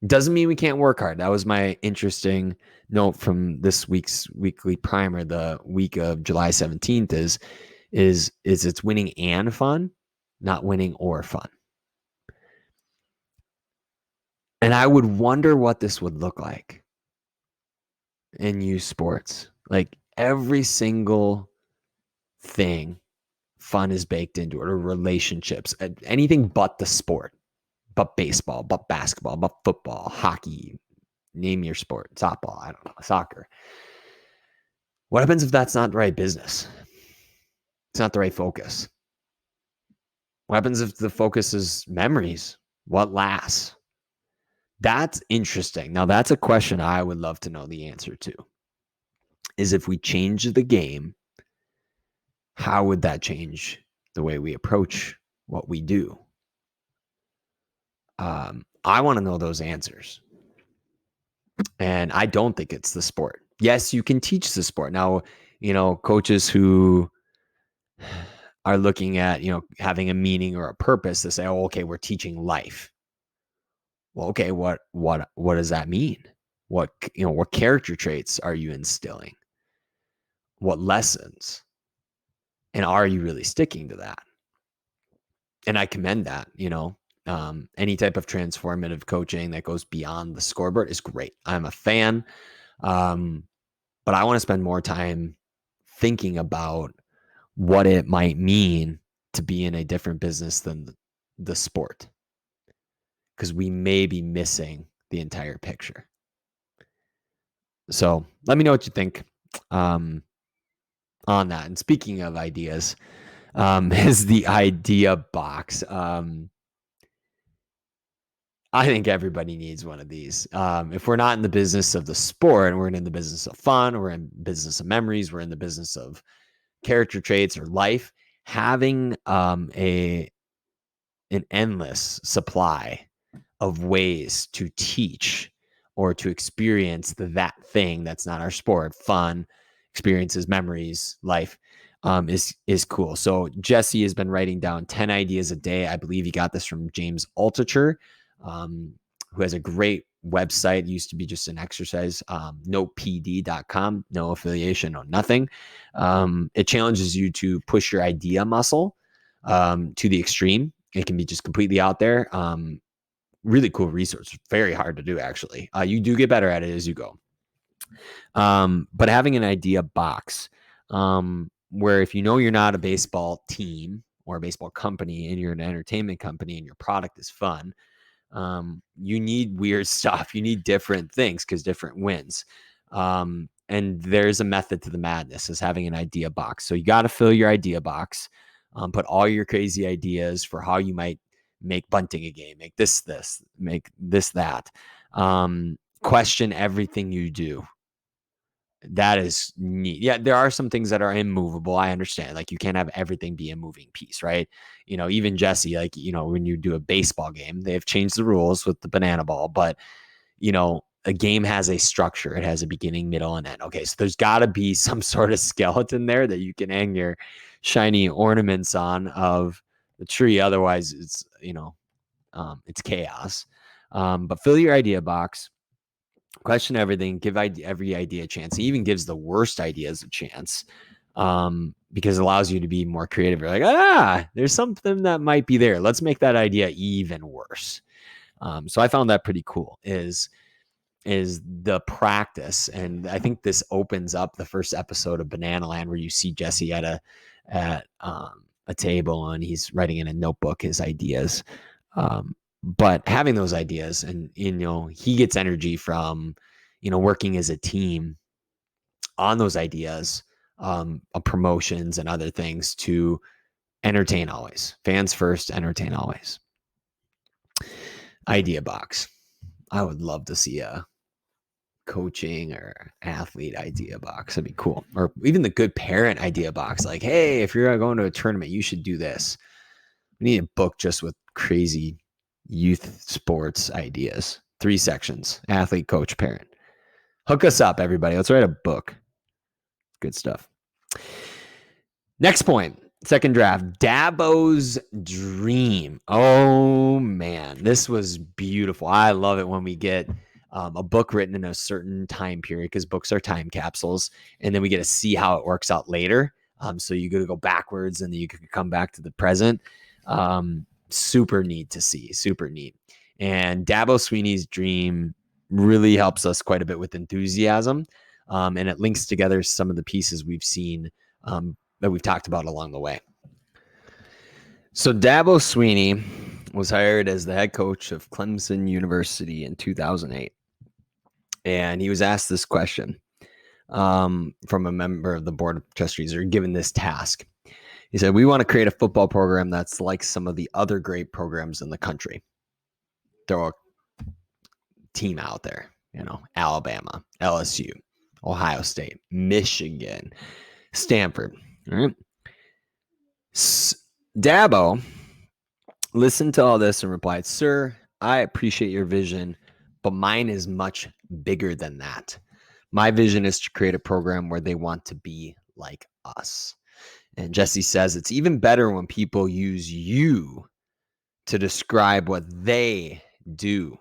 Doesn't mean we can't work hard. That was my interesting note from this week's weekly primer. The week of July 17th is it's winning and fun, not winning or fun. And I would wonder what this would look like in youth sports. Like, every single thing, fun is baked into it, or relationships, anything but the sport, but baseball, but basketball, but football, hockey, name your sport, softball, I don't know, soccer. What happens if that's not the right business? It's not the right focus. What happens if the focus is memories? What lasts? That's interesting. Now, that's a question I would love to know the answer to. Is if we change the game, how would that change the way we approach what we do? I want to know those answers. And I don't think it's the sport. Yes, you can teach the sport. Now, coaches who are looking at, having a meaning or a purpose to say, oh, okay, we're teaching life. Well, okay, what does that mean? What character traits are you instilling? What lessons? And are you really sticking to that? And I commend that. Any type of transformative coaching that goes beyond the scoreboard is great. I'm a fan. But I want to spend more time thinking about what it might mean to be in a different business than the sport, because we may be missing the entire picture. So let me know what you think on that. And speaking of ideas, is the idea box. I think everybody needs one of these. If we're not in the business of the sport, we're in the business of fun, we're in business of memories, we're in the business of character traits or life, having an endless supply of ways to teach or to experience that thing that's not our sport, fun, experiences, memories, life, is cool. So Jesse has been writing down 10 ideas a day. I believe he got this from James Altucher, who has a great website. It used to be just an exercise, notepd.com, no affiliation, no nothing. It challenges you to push your idea muscle to the extreme. It can be just completely out there. Really cool resource. Very hard to do, actually. You do get better at it as you go. But having an idea box, where if you're not a baseball team or a baseball company and you're an entertainment company and your product is fun, you need weird stuff. You need different things because different wins. And there's a method to the madness, is having an idea box. So you got to fill your idea box, put all your crazy ideas for how you might make bunting a game, make this, make this, that. Question everything you do. That is neat. Yeah, there are some things that are immovable. I understand. Like you can't have everything be a moving piece, right? Even Jesse, like, when you do a baseball game, they've changed the rules with the banana ball, but a game has a structure. It has a beginning, middle, and end. Okay, so there's got to be some sort of skeleton there that you can hang your shiny ornaments on of the tree. Otherwise, it's chaos. But fill your idea box. Question everything, give every idea a chance. He even gives the worst ideas a chance, because it allows you to be more creative. You're like, there's something that might be there. Let's make that idea even worse. So I found that pretty cool is the practice. And I think this opens up the first episode of Bananaland where you see Jesse at a table and he's writing in a notebook his ideas. But having those ideas and, he gets energy from, working as a team on those ideas, of promotions and other things to entertain always. Fans first, entertain always. Idea box. I would love to see a coaching or athlete idea box. That'd be cool. Or even the good parent idea box. Like, hey, if you're going to a tournament, you should do this. We need a book just with crazy youth sports ideas. 3 sections: athlete, coach, parent. Hook us up, everybody. Let's write a book. Good stuff. Next point. Second draft. Dabo's dream. Oh, man. This was beautiful. I love it when we get a book written in a certain time period, because books are time capsules. And then we get to see how it works out later. So you got to go backwards and then you can come back to the present. Super neat to see. Super neat. And Dabo Sweeney's dream really helps us quite a bit with enthusiasm. And it links together some of the pieces we've seen that we've talked about along the way. So Dabo Sweeney was hired as the head coach of Clemson University in 2008. And he was asked this question from a member of the board of trustees, or given this task. He said, we want to create a football program that's like some of the other great programs in the country. Throw a team out there, Alabama, LSU, Ohio State, Michigan, Stanford. All right. Dabo listened to all this and replied, sir, I appreciate your vision, but mine is much bigger than that. My vision is to create a program where they want to be like us. And Jesse says it's even better when people use you to describe what they do.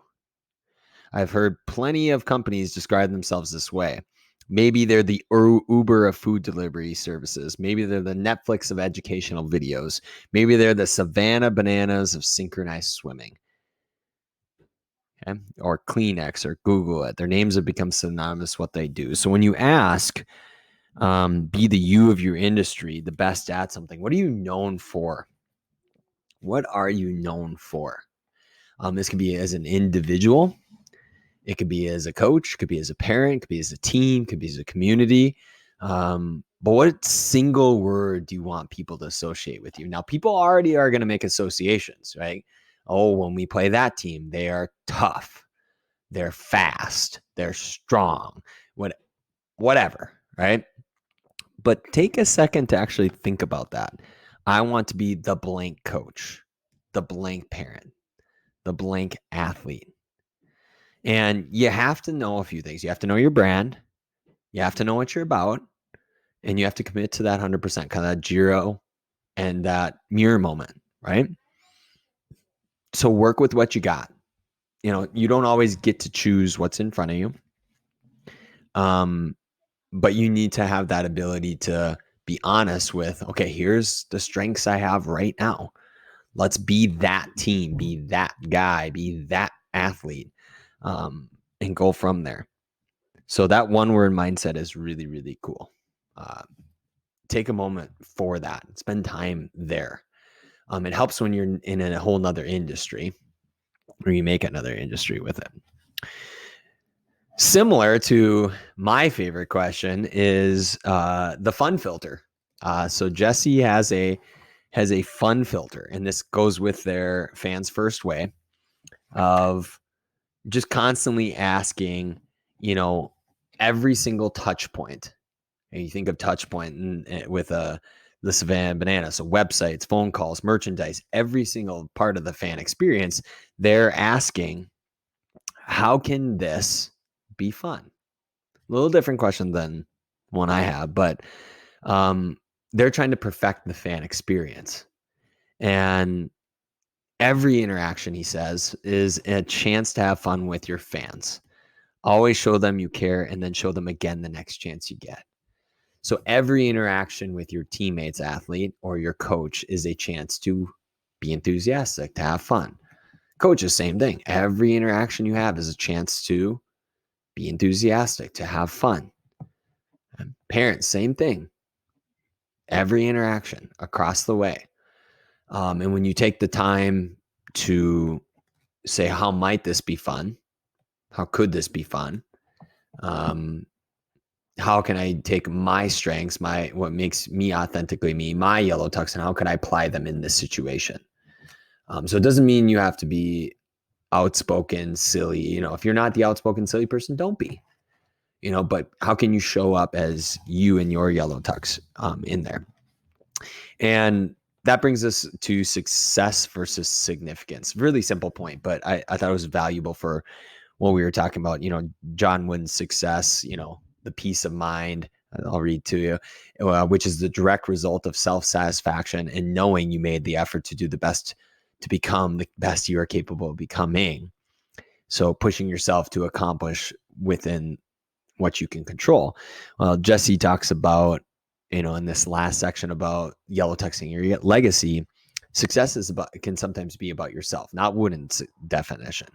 I've heard plenty of companies describe themselves this way. Maybe they're the Uber of food delivery services. Maybe they're the Netflix of educational videos. Maybe they're the Savannah Bananas of synchronized swimming. Okay? Or Kleenex, or Google it. Their names have become synonymous with what they do. So when you ask, be the you of your industry, the best at something, what are you known for? What are you known for? This can be as an individual. It could be as a coach, could be as a parent, could be as a team, could be as a community. But what single word do you want people to associate with you? Now, people already are going to make associations, right? Oh, when we play that team, they are tough, they're fast, they're strong, whatever, right? But take a second to actually think about that. I want to be the blank coach, the blank parent, the blank athlete. And you have to know a few things. You have to know your brand. You have to know what you're about. And you have to commit to that 100%, kind of that Jiro and that mirror moment, right? So work with what you got. You don't always get to choose what's in front of you. But you need to have that ability to be honest with, okay, here's the strengths I have right now. Let's be that team, be that guy, be that athlete, and go from there. So that one word mindset is really, really cool. Take a moment for that. Spend time there. It helps when you're in a whole nother industry, or you make another industry with it. Similar to my favorite question is the fun filter. So Jesse has a fun filter, and this goes with their fans first way of just constantly asking, every single touch point, and you think of touch point with the Savannah Bananas, so websites, phone calls, merchandise, every single part of the fan experience, they're asking, how can this be fun? A little different question than one I have, but they're trying to perfect the fan experience. And every interaction, he says, is a chance to have fun with your fans. Always show them you care, and then show them again the next chance you get. So every interaction with your teammates, athlete, or your coach is a chance to be enthusiastic, to have fun. Coaches, same thing. Every interaction you have is a chance to be enthusiastic, to have fun. And parents, same thing. Every interaction across the way. And when you take the time to say, how might this be fun? How could this be fun? How can I take my strengths, what makes me authentically me, my yellow tux, and how can I apply them in this situation? So it doesn't mean you have to be outspoken, silly. If you're not the outspoken, silly person, don't be. But how can you show up as you and your yellow tux in there? And that brings us to success versus significance. Really simple point, but I thought it was valuable for what we were talking about. John Wooden's success, the peace of mind. I'll read to you, which is the direct result of self-satisfaction and knowing you made the effort to do the best, to become the best you are capable of becoming. So pushing yourself to accomplish within what you can control. Well, Jesse talks about, in this last section about yellow tuxing your legacy. Success can sometimes be about yourself, not Wooden's definition,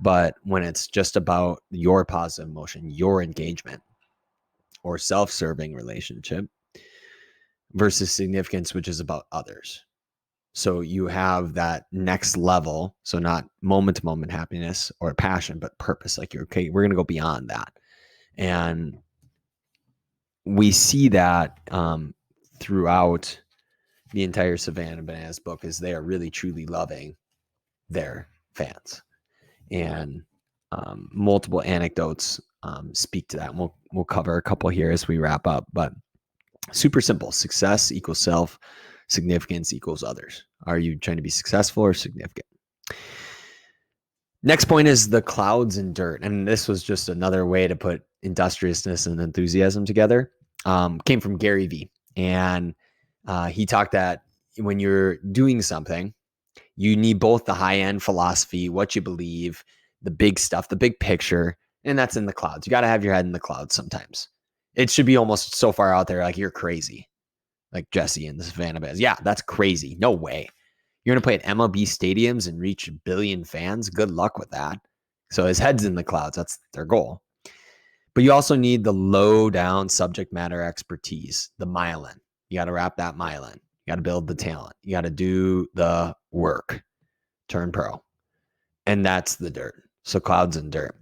but when it's just about your positive emotion, your engagement, or self-serving relationship, versus significance, which is about others. So you have that next level. So not moment to moment happiness or passion, but purpose. Like okay, we're going to go beyond that. And we see that throughout the entire Savannah Bananas book, is they are really truly loving their fans. And multiple anecdotes speak to that. And we'll cover a couple here as we wrap up, but super simple. Success equals self, significance equals others. Are you trying to be successful or significant? Next point is the clouds and dirt. And this was just another way to put industriousness and enthusiasm together. Came from Gary Vee. And he talked that when you're doing something, you need both the high-end philosophy, what you believe, the big stuff, the big picture, and that's in the clouds. You got to have your head in the clouds sometimes. It should be almost so far out there, like you're crazy. Like Jesse and the Savannah Bananas. Yeah, that's crazy. No way. You're going to play at MLB stadiums and reach 1 billion fans. Good luck with that. So his head's in the clouds. That's their goal. But you also need the low down subject matter expertise, the myelin. You got to wrap that myelin. You got to build the talent. You got to do the work. Turn pro. And that's the dirt. So clouds and dirt.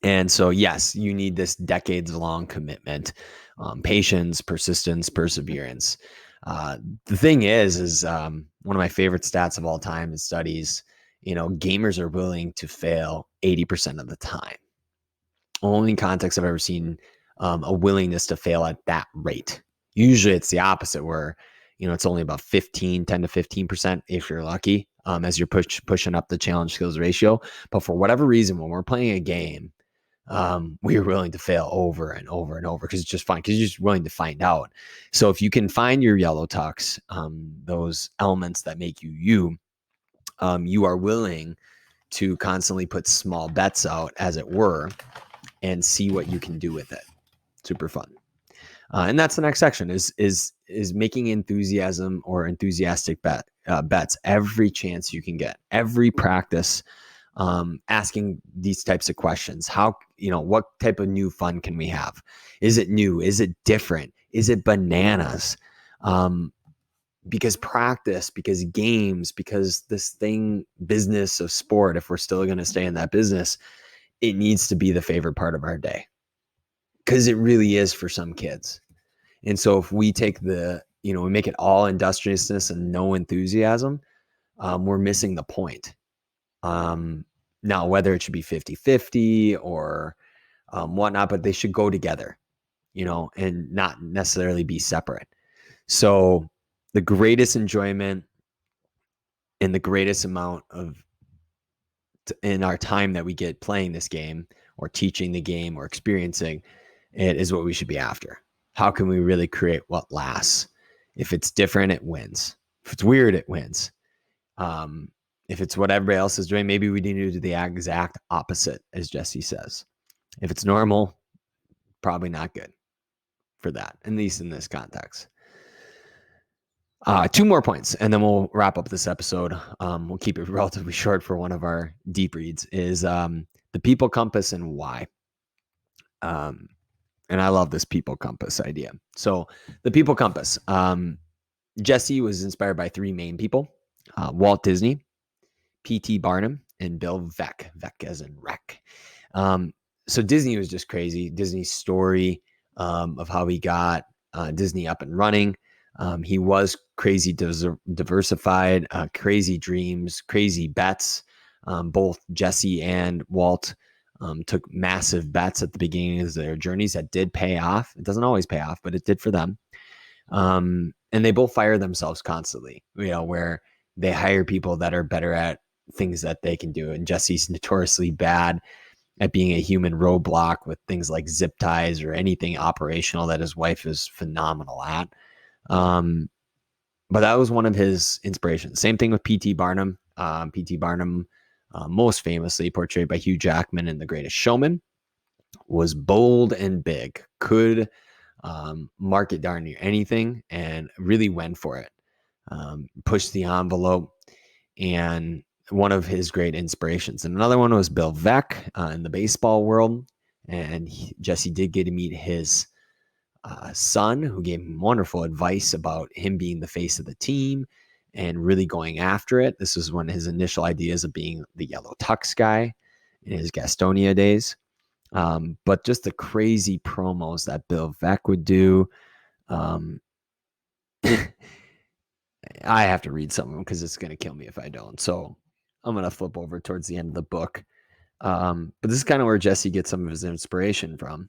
And so, yes, you need this decades long commitment, patience, persistence, perseverance. The thing is one of my favorite stats of all time in studies, gamers are willing to fail 80% of the time. Only context I've ever seen a willingness to fail at that rate. Usually it's the opposite where, it's only about 10 to 15% if you're lucky, as you're pushing up the challenge skills ratio. But for whatever reason, when we're playing a game, we are willing to fail over and over and over because it's just fun, because you're just willing to find out. So if you can find your yellow tux, those elements that make you you, you are willing to constantly put small bets out, as it were, and see what you can do with it. Super fun. And that's the next section is making enthusiasm or enthusiastic bets every chance you can get, every practice, asking these types of questions. How, what type of new fun can we have? Is it new? Is it different? Is it bananas? Because practice, because games, because this business of sport, if we're still going to stay in that business, it needs to be the favorite part of our day, because it really is for some kids. And so if we take we make it all industriousness and no enthusiasm, we're missing the point. Now, whether it should be 50-50 or whatnot, but they should go together, and not necessarily be separate. So the greatest enjoyment and the greatest amount of in our time that we get playing this game or teaching the game or experiencing it is what we should be after. How can we really create what lasts? If it's different, it wins. If it's weird, it wins. If it's what everybody else is doing, maybe we need to do the exact opposite, as Jesse says. If it's normal, probably not good for that, at least in this context. 2 more points, and then we'll wrap up this episode. We'll keep it relatively short for one of our deep reads, is the people compass and why. And I love this people compass idea. So the people compass, Jesse was inspired by 3 main people, Walt Disney, P.T. Barnum, and Bill Veeck, Veeck as in wreck. So Disney was just crazy. Disney's story of how he got Disney up and running. He was crazy diversified, crazy dreams, crazy bets. Both Jesse and Walt took massive bets at the beginning of their journeys that did pay off. It doesn't always pay off, but it did for them. And they both fire themselves constantly, where they hire people that are better at things that they can do. And Jesse's notoriously bad at being a human roadblock with things like zip ties or anything operational that his wife is phenomenal at. But that was one of his inspirations. Same thing with P.T. Barnum. P.T. Barnum, most famously portrayed by Hugh Jackman in The Greatest Showman, was bold and big, could market darn near anything, and really went for it. Pushed the envelope, and one of his great inspirations. And another one was Bill Veeck in the baseball world. And Jesse did get to meet his son, who gave him wonderful advice about him being the face of the team and really going after it. This was one of his initial ideas of being the yellow tux guy in his Gastonia days. But just the crazy promos that Bill Veeck would do. I have to read some of them because it's going to kill me if I don't. So I'm going to flip over towards the end of the book. But this is kind of where Jesse gets some of his inspiration from.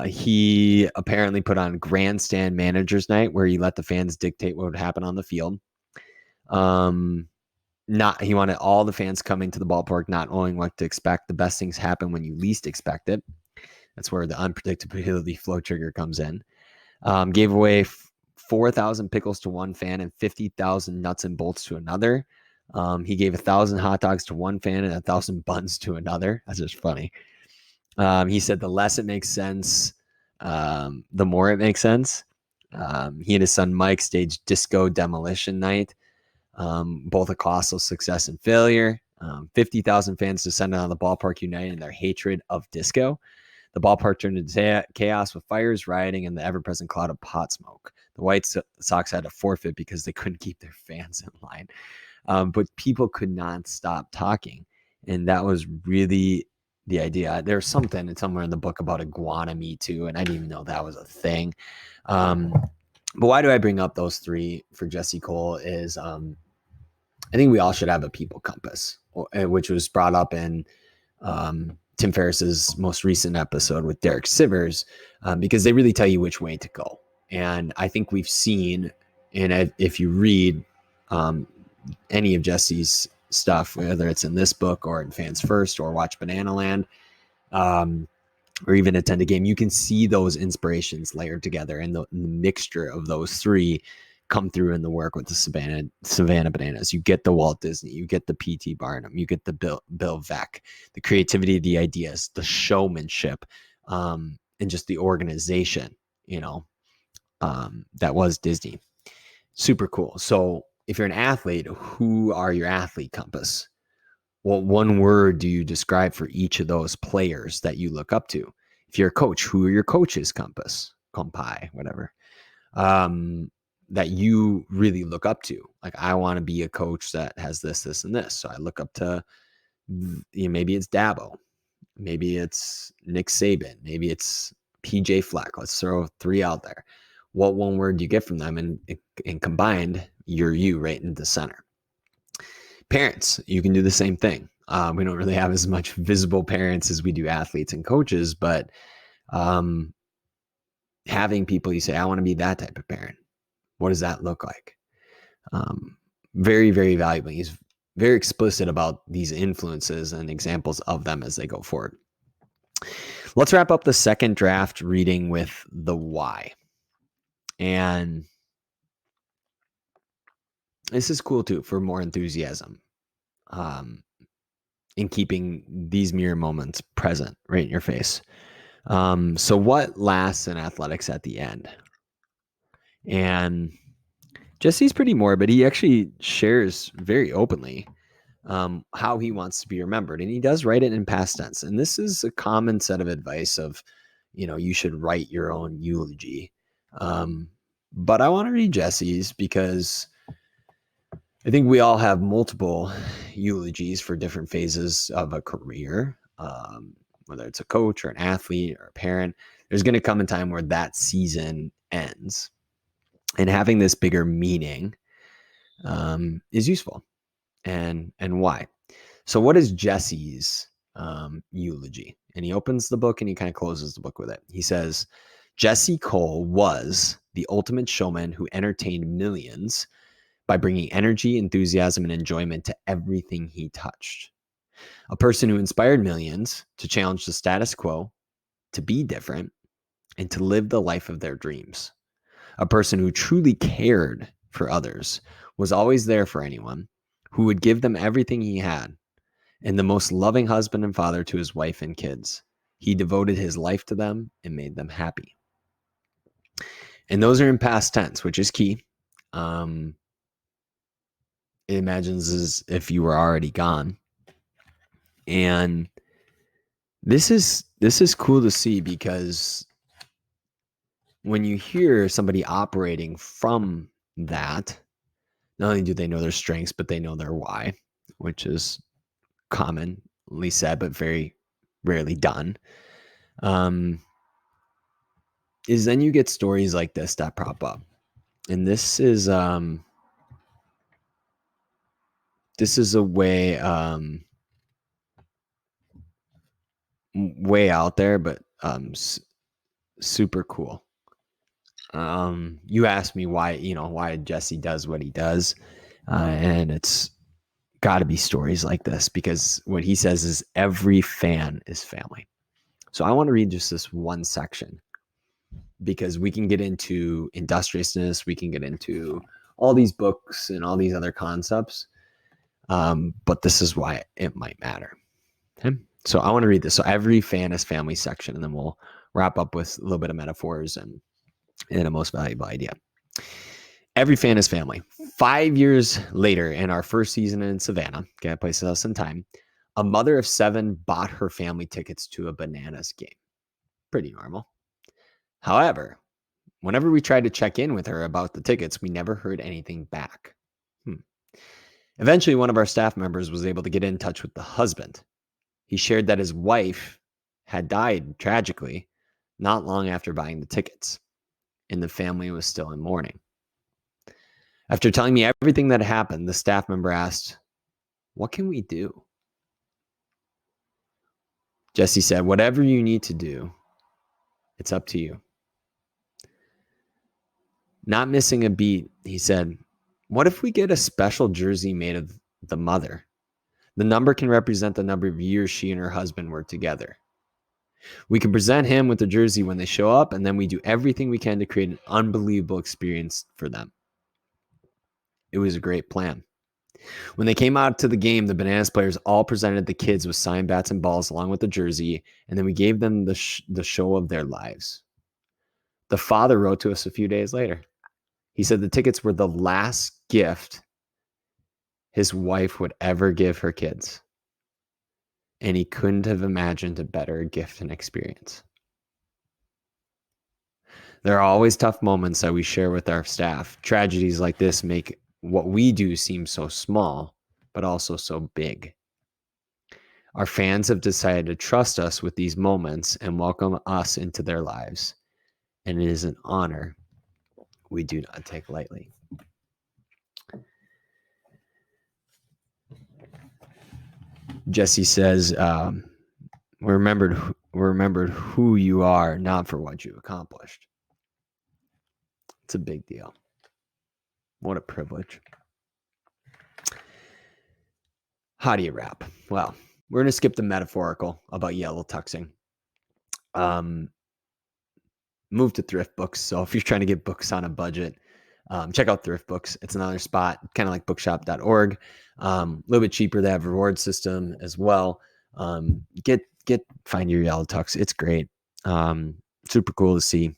He apparently put on Grandstand Managers Night, where he let the fans dictate what would happen on the field. He wanted all the fans coming to the ballpark, not knowing what to expect. The best things happen when you least expect it. That's where the unpredictability flow trigger comes in. Gave away 4,000 pickles to one fan and 50,000 nuts and bolts to another. He gave 1,000 hot dogs to one fan and 1,000 buns to another. That's just funny. He said the less it makes sense, the more it makes sense. He and his son Mike staged Disco Demolition Night, both a colossal success and failure. 50,000 fans descended on the ballpark united in their hatred of disco. The ballpark turned into chaos with fires, rioting, and the ever-present cloud of pot smoke. The White Sox had to forfeit because they couldn't keep their fans in line. But people could not stop talking. And that was really the idea. There's something somewhere in the book about iguana meat too, and I didn't even know that was a thing. But why do I bring up those 3 for Jesse Cole is I think we all should have a people compass, which was brought up in Tim Ferriss's most recent episode with Derek Sivers, because they really tell you which way to go. And I think we've seen, and if you read any of Jesse's stuff, whether it's in this book or in Fans First or watch Bananaland, or even attend a game, you can see those inspirations layered together, and the mixture of those 3 come through in the work with the Savannah Bananas. You get the Walt Disney, you get the P.T. Barnum, you get the Bill Veeck, the creativity of the ideas, the showmanship, and just the organization, that was Disney. Super cool. So if you're an athlete, who are your athlete compass? What one word do you describe for each of those players that you look up to? If you're a coach, who are your coach's compass? Compai, whatever. That you really look up to. Like, I want to be a coach that has this, this, and this. So I look up to, maybe it's Dabo. Maybe it's Nick Saban. Maybe it's PJ Fleck. Let's throw 3 out there. What one word do you get from them? And combined, you're you right in the center. Parents, you can do the same thing. We don't really have as much visible parents as we do athletes and coaches, but having people you say, I want to be that type of parent. What does that look like? Very, very valuable. He's very explicit about these influences and examples of them as they go forward. Let's wrap up the second draft reading with the why. And this is cool too for more enthusiasm in keeping these mirror moments present right in your face. So what lasts in athletics at the end? And Jesse's pretty morbid. He actually shares very openly how he wants to be remembered. And he does write it in past tense. And this is a common set of advice of, you should write your own eulogy. But I want to read Jesse's because I think we all have multiple eulogies for different phases of a career, whether it's a coach or an athlete or a parent. There's going to come a time where that season ends. And having this bigger meaning is useful. And why? So what is Jesse's eulogy? And he opens the book and he kind of closes the book with it. He says, Jesse Cole was the ultimate showman who entertained millions by bringing energy, enthusiasm, and enjoyment to everything he touched. A person who inspired millions to challenge the status quo, to be different, and to live the life of their dreams. A person who truly cared for others, was always there for anyone, who would give them everything he had, and the most loving husband and father to his wife and kids. He devoted his life to them and made them happy. And those are in past tense, which is key. It imagines as if you were already gone. And this is cool to see, because when you hear somebody operating from that, not only do they know their strengths, but they know their why, which is commonly said, but very rarely done. Is then you get stories like this that prop up. And this is a way way out there, but super cool. You asked me why Jesse does what he does, and it's got to be stories like this, because what he says is every fan is family. So I want to read just this one section, because we can get into industriousness, we can get into all these books and all these other concepts, but this is why it might matter. Okay, so I want to read this. So every fan is family section, and then we'll wrap up with a little bit of metaphors and a most valuable idea. Every fan is family. 5 years later, in our first season in Savannah, okay, places us in time, a mother of 7 bought her family tickets to a Bananas game. Pretty normal. However, whenever we tried to check in with her about the tickets, we never heard anything back. Eventually, one of our staff members was able to get in touch with the husband. He shared that his wife had died tragically not long after buying the tickets, and the family was still in mourning. After telling me everything that happened, the staff member asked, "What can we do?" Jesse said, "Whatever you need to do, it's up to you." Not missing a beat, he said, "What if we get a special jersey made of the mother? The number can represent the number of years she and her husband were together. We can present him with the jersey when they show up, and then we do everything we can to create an unbelievable experience for them." It was a great plan. When they came out to the game, the Bananas players all presented the kids with signed bats and balls along with the jersey, and then we gave them the show of their lives. The father wrote to us a few days later. He said the tickets were the last gift his wife would ever give her kids, and he couldn't have imagined a better gift and experience. There are always tough moments that we share with our staff. Tragedies like this make what we do seem so small, but also so big. Our fans have decided to trust us with these moments and welcome us into their lives, and it is an honor we do not take lightly. Jesse says, we're remembered who you are, not for what you accomplished. It's a big deal. What a privilege. How do you wrap? Well, we're going to skip the metaphorical about yellow tuxing. Move to thrift books. So if you're trying to get books on a budget, check out thrift books. It's another spot, kind of like bookshop.org. A little bit cheaper. They have a reward system as well. Find your yellow tux. It's great. Super cool to see.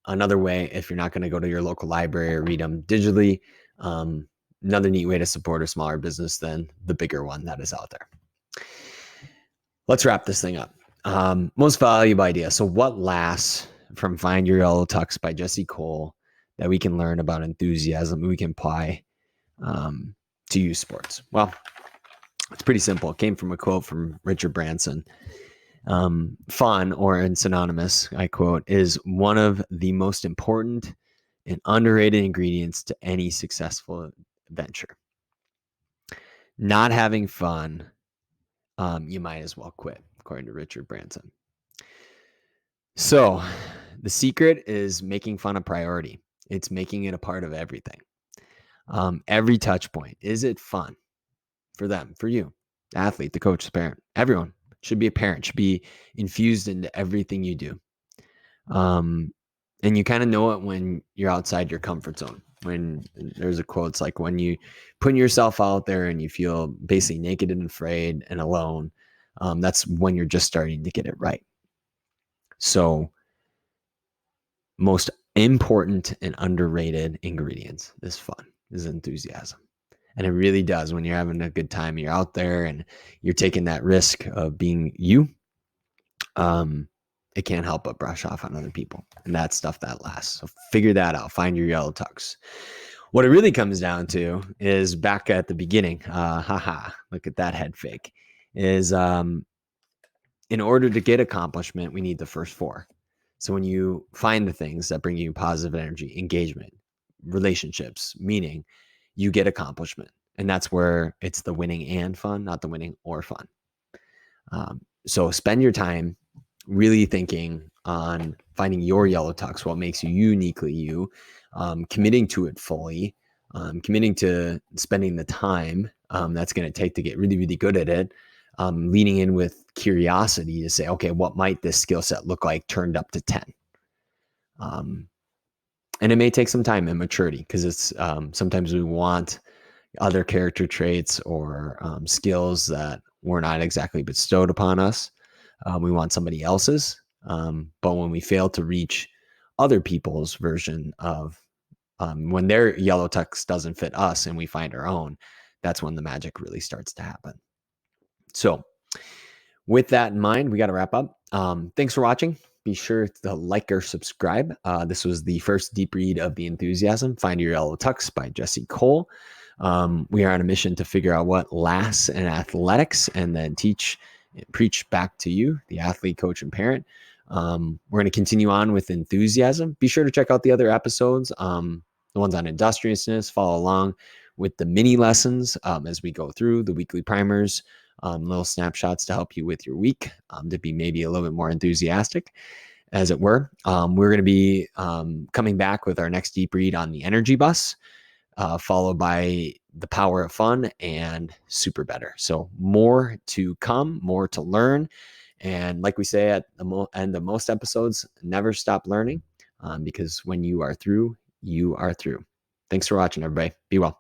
Another way, if you're not going to go to your local library or read them digitally, another neat way to support a smaller business than the bigger one that is out there. Let's wrap this thing up. Most valuable idea. So what lasts from Find Your Yellow Tux by Jesse Cole that we can learn about enthusiasm we can apply to youth sports? Well, it's pretty simple. It came from a quote from Richard Branson. Fun, or in synonymous, I quote, is one of the most important and underrated ingredients to any successful venture. Not having fun, you might as well quit, according to Richard Branson. So the secret is making fun a priority. It's making it a part of everything. Every touch point. Is it fun for them, for you, the athlete, the coach, the parent? Everyone should be a parent, should be infused into everything you do. And you kind of know it when you're outside your comfort zone. When there's a quote, it's like when you put yourself out there and you feel basically naked and afraid and alone, that's when you're just starting to get it right. So most important and underrated ingredients is fun, is enthusiasm. And it really does. When you're having a good time, you're out there and you're taking that risk of being you, it can't help but brush off on other people. And that's stuff that lasts. So figure that out. Find your yellow tux. What it really comes down to is back at the beginning. Look at that head fake. Is in order to get accomplishment, we need the first four. So when you find the things that bring you positive energy, engagement, relationships, meaning, you get accomplishment. And that's where it's the winning and fun, not the winning or fun. So spend your time really thinking on finding your yellow tux, what makes you uniquely you, committing to it fully, committing to spending the time that's going to take to get really, really good at it, leaning in with curiosity to say, okay, what might this skill set look like turned up to 10? And it may take some time and maturity, because it's sometimes we want other character traits or skills that were not exactly bestowed upon us. We want somebody else's. But when we fail to reach other people's version of when their yellow tux doesn't fit us and we find our own, that's when the magic really starts to happen. So with that in mind, we got to wrap up. Thanks for watching. Be sure to like or subscribe. This was the first deep read of The Enthusiasm, Find Your Yellow Tux by Jesse Cole. We are on a mission to figure out what lasts in athletics and then preach back to you, the athlete, coach, and parent. We're going to continue on with enthusiasm. Be sure to check out the other episodes, the ones on industriousness. Follow along with the mini lessons as we go through the weekly primers, little snapshots to help you with your week, to be maybe a little bit more enthusiastic, as it were. We're going to be coming back with our next deep read on the energy bus, followed by the power of fun and super better. So more to come, more to learn. And like we say at the end of most episodes, never stop learning, because when you are through, you are through. Thanks for watching, everybody. Be well.